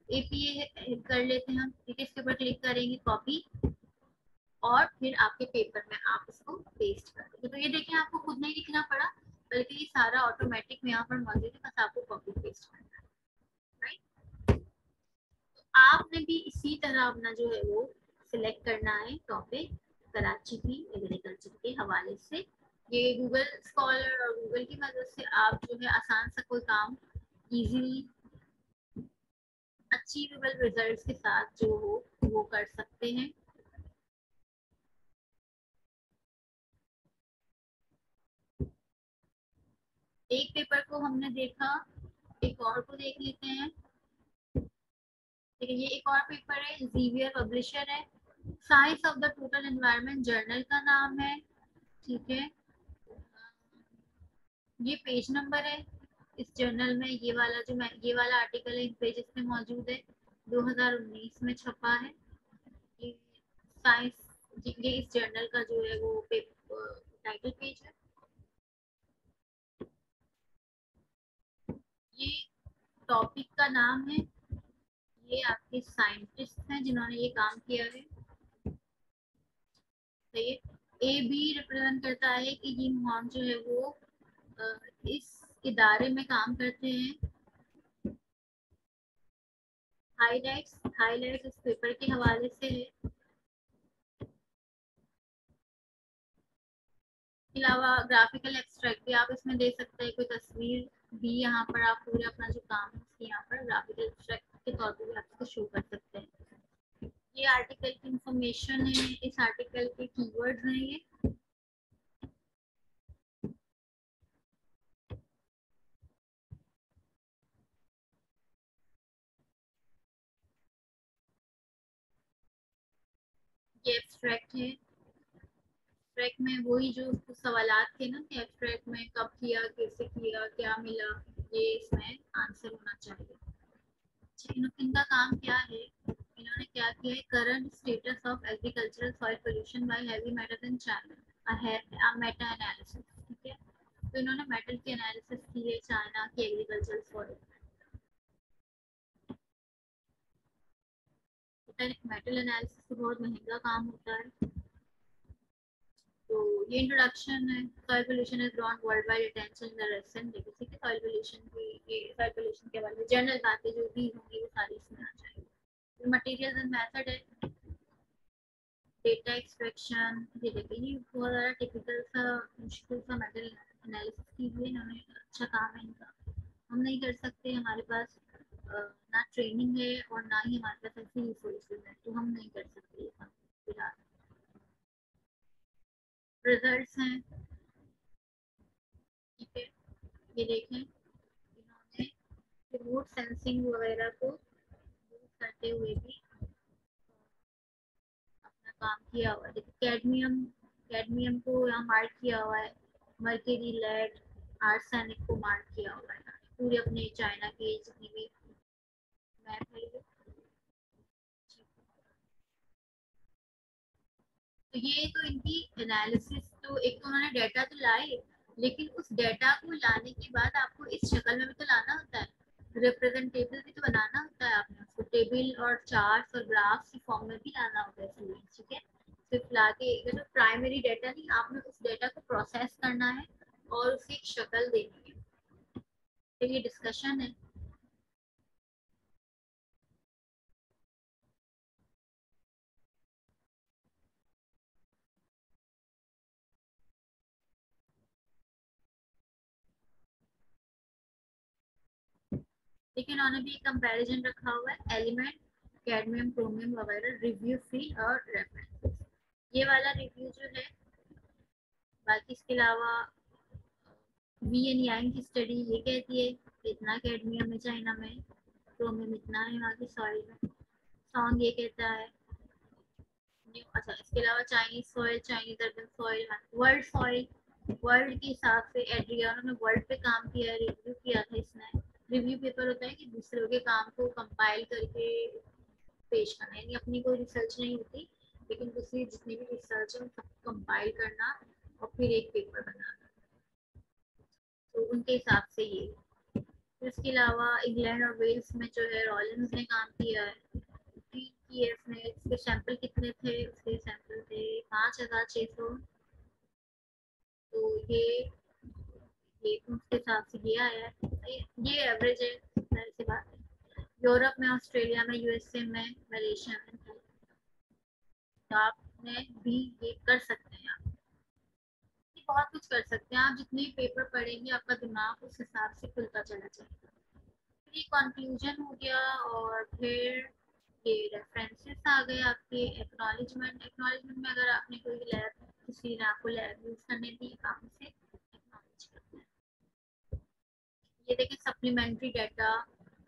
एपीए कर लेते हैं हम, ठीक है। इसके ऊपर क्लिक करेंगे, कॉपी, और फिर आपके पेपर में आप इसको पेस्ट कर देंगे। तो ये देखिए, आपको खुद नहीं लिखना पड़ा, बल्कि ये सारा ऑटोमेटिक में यहाँ पर मौजूद है, बस आपको कॉपी पेस्ट करना है, राइट। तो आपने भी इसी तरह अपना जो है वो सिलेक्ट करना है टॉपिक, कराची की एग्रीकल्चर के हवाले से। ये गूगल स्कॉलर और गूगल की मदद से आप जो है आसान सा कोई काम इजीली अचीवेबल रिजल्ट्स के साथ जो हो वो कर सकते हैं। एक पेपर को हमने देखा, एक और को देख लेते हैं। ठीक है, ये एक और पेपर है, जीवियर पब्लिशर है, science of the total environment journal का नाम है, ठीक है। ये पेज नंबर है इस जर्नल में, ये वाला आर्टिकल है पेजेस में मौजूद है, 2019 में छपा है। ये साइंस, ये इस जर्नल का जो है वो टाइटल पेज है। ये टॉपिक का नाम है, ये आपके साइंटिस्ट हैं जिन्होंने ये काम किया है। तो ये ए बी रिप्रेजेंट करता है कि ये मोहन जो है वो इस इदारे में काम करते हैं। हाईलाइट्स इस पेपर के हवाले से है। इसके अलावा ग्राफिकल एक्सट्रैक्ट भी आप इसमें दे सकते हैं, कोई तस्वीर भी यहाँ पर आप पूरे अपना जो काम है उसके यहाँ पर ग्राफिकल एक्सट्रैक्ट के तौर पर भी आप इसको शो कर सकते हैं। ये आर्टिकल की इंफॉर्मेशन है, इस आर्टिकल के कीवर्ड्स हैं ये। ये एब्स्ट्रैक्ट है। एब्स्ट्रैक्ट में वही जो सवालात थे ना कि एब्स्ट्रैक्ट में कब किया, कैसे किया, क्या मिला, ये इसमें आंसर होना चाहिए। इनका काम क्या है, इन्होंने क्या किया है, current status of agricultural soil pollution bye heavy metal in China, Meta analysis, ठीक है। तो इन्होंने मेटल की एनालिसिस की है चाइना की एग्रीकल्चरल सॉइल। मेटल एनालिसिस तो बहुत महंगा काम होता है। तो ये इंट्रोडक्शन है। Soil pollution has drawn world wide attention in the recent days, ठीक है। सॉइल पोल्यूशन की, ये सॉइल पोल्यूशन के बारे में जनरल बातें जो भी होंगी वो सारी इसमें आ जाएगी। मटेरियल्स एंड मेथड है, डेटा एक्सट्रैक्शन, ये देखिए ये बहुत ज़्यादा टिपिकल सा मुश्किल सा मेटल एनालिसिस की हुई है इन्होंने। अच्छा काम है इनका, हम नहीं कर सकते, हमारे पास ना ट्रेनिंग है और ना ही हमारे पास ऐसी रिसोर्सेज है, तो हम नहीं कर सकते ये काम फिलहाल। रिजल्ट्स हैं, ठीक है। ये देखें, इन्होंने रिमोट सेंसिंग वगैरह को यूज करते हुए भी अपना काम किया हुआ है। देखिए कैडमियम, कैडमियम को यहाँ मार्क किया हुआ है, मर्क्यूरी, लेड, आर्सेनिक को मार्क किया हुआ है पूरे अपने चाइना की जितनी भी मैप है। तो ये तो इनकी एनालिसिस, तो एक तो उन्होंने डेटा तो लाए, लेकिन उस डेटा को लाने के बाद आपको इस शक्ल में भी तो लाना होता है, रिप्रेजेंटेबल भी तो बनाना होता है आपने उसको, टेबल और चार्ट्स और ग्राफ्स की फॉर्म में भी लाना होता है स्टूडेंट्स, ठीक है। सिर्फ लाके तो प्राइमरी डेटा नहीं, आपने उस डेटा को प्रोसेस करना है और उसकी एक शक्ल देनी है। तो ये डिस्कशन है। लेकिन उन्होंने भी कंपैरिजन रखा हुआ है, एलिमेंट, कैडमियम, क्रोमियम वगैरह, रिव्यू फील्ड और रेफरेंसेस, ये वाला रिव्यू जो है। बाकी इसके अलावा वी एन यांग की स्टडी ये कहती है कि इतना कैडमियम है चाइना में, क्रोमियम इतना है वहाँ की सॉइल में। सॉन्ग ये कहता है अच्छा, इसके अलावा Chinese soil, Chinese urban soil, world soil, world के हिसाब से एड्रियानो ने वर्ल्ड पे काम किया है, रिव्यू किया था इसने। रिव्यू पेपर होता है कि दूसरों के काम को कंपाइल करके पेश करना, यानी अपनी कोई रिसर्च नहीं होती, लेकिन दूसरी जितनी भी रिसर्च है उन सबको कंपाइल करना और फिर एक पेपर बनाना। उनके हिसाब से ये। तो इसके अलावा इंग्लैंड और वेल्स में जो है रॉलिंस ने काम किया है। TTF ने, इसके सैंपल कितने थे, उसके सैंपल थे 5,600। तो ये उसके हिसाब से ये आया है, ये एवरेज है, जाहिर सी बात है। यूरोप में, ऑस्ट्रेलिया में, यूएसए में, मलेशिया में, तो आपने भी ये कर सकते हैं। आप ये बहुत कुछ कर सकते हैं, आप जितने पेपर पढ़ेंगे आपका दिमाग उस हिसाब से खुलता चला जाएगा। ये कंक्लूजन हो गया, और फिर ये रेफरेंसेस आ गए आपके। एक्नॉलेजमेंट में अगर आपने कोई लैब, किसी ने आपको लैब यूज करने दी, काम से एक्नॉलेज करना है। ये देखें, सप्लीमेंट्री डाटा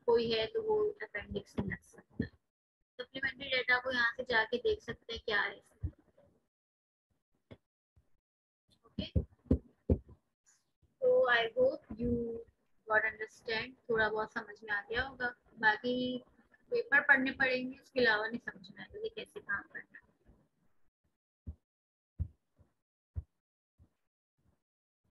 कोई है तो वो अपेंडिक्स में लग सकता है। सप्लीमेंट्री डाटा को यहाँ से जाके देख सकते हैं क्या है। ओके, तो I hope you got understand, थोड़ा बहुत समझ में आ गया होगा। बाकी पेपर पढ़ने पड़ेंगे, उसके अलावा नहीं समझ में आएगा कि कैसे काम करना है।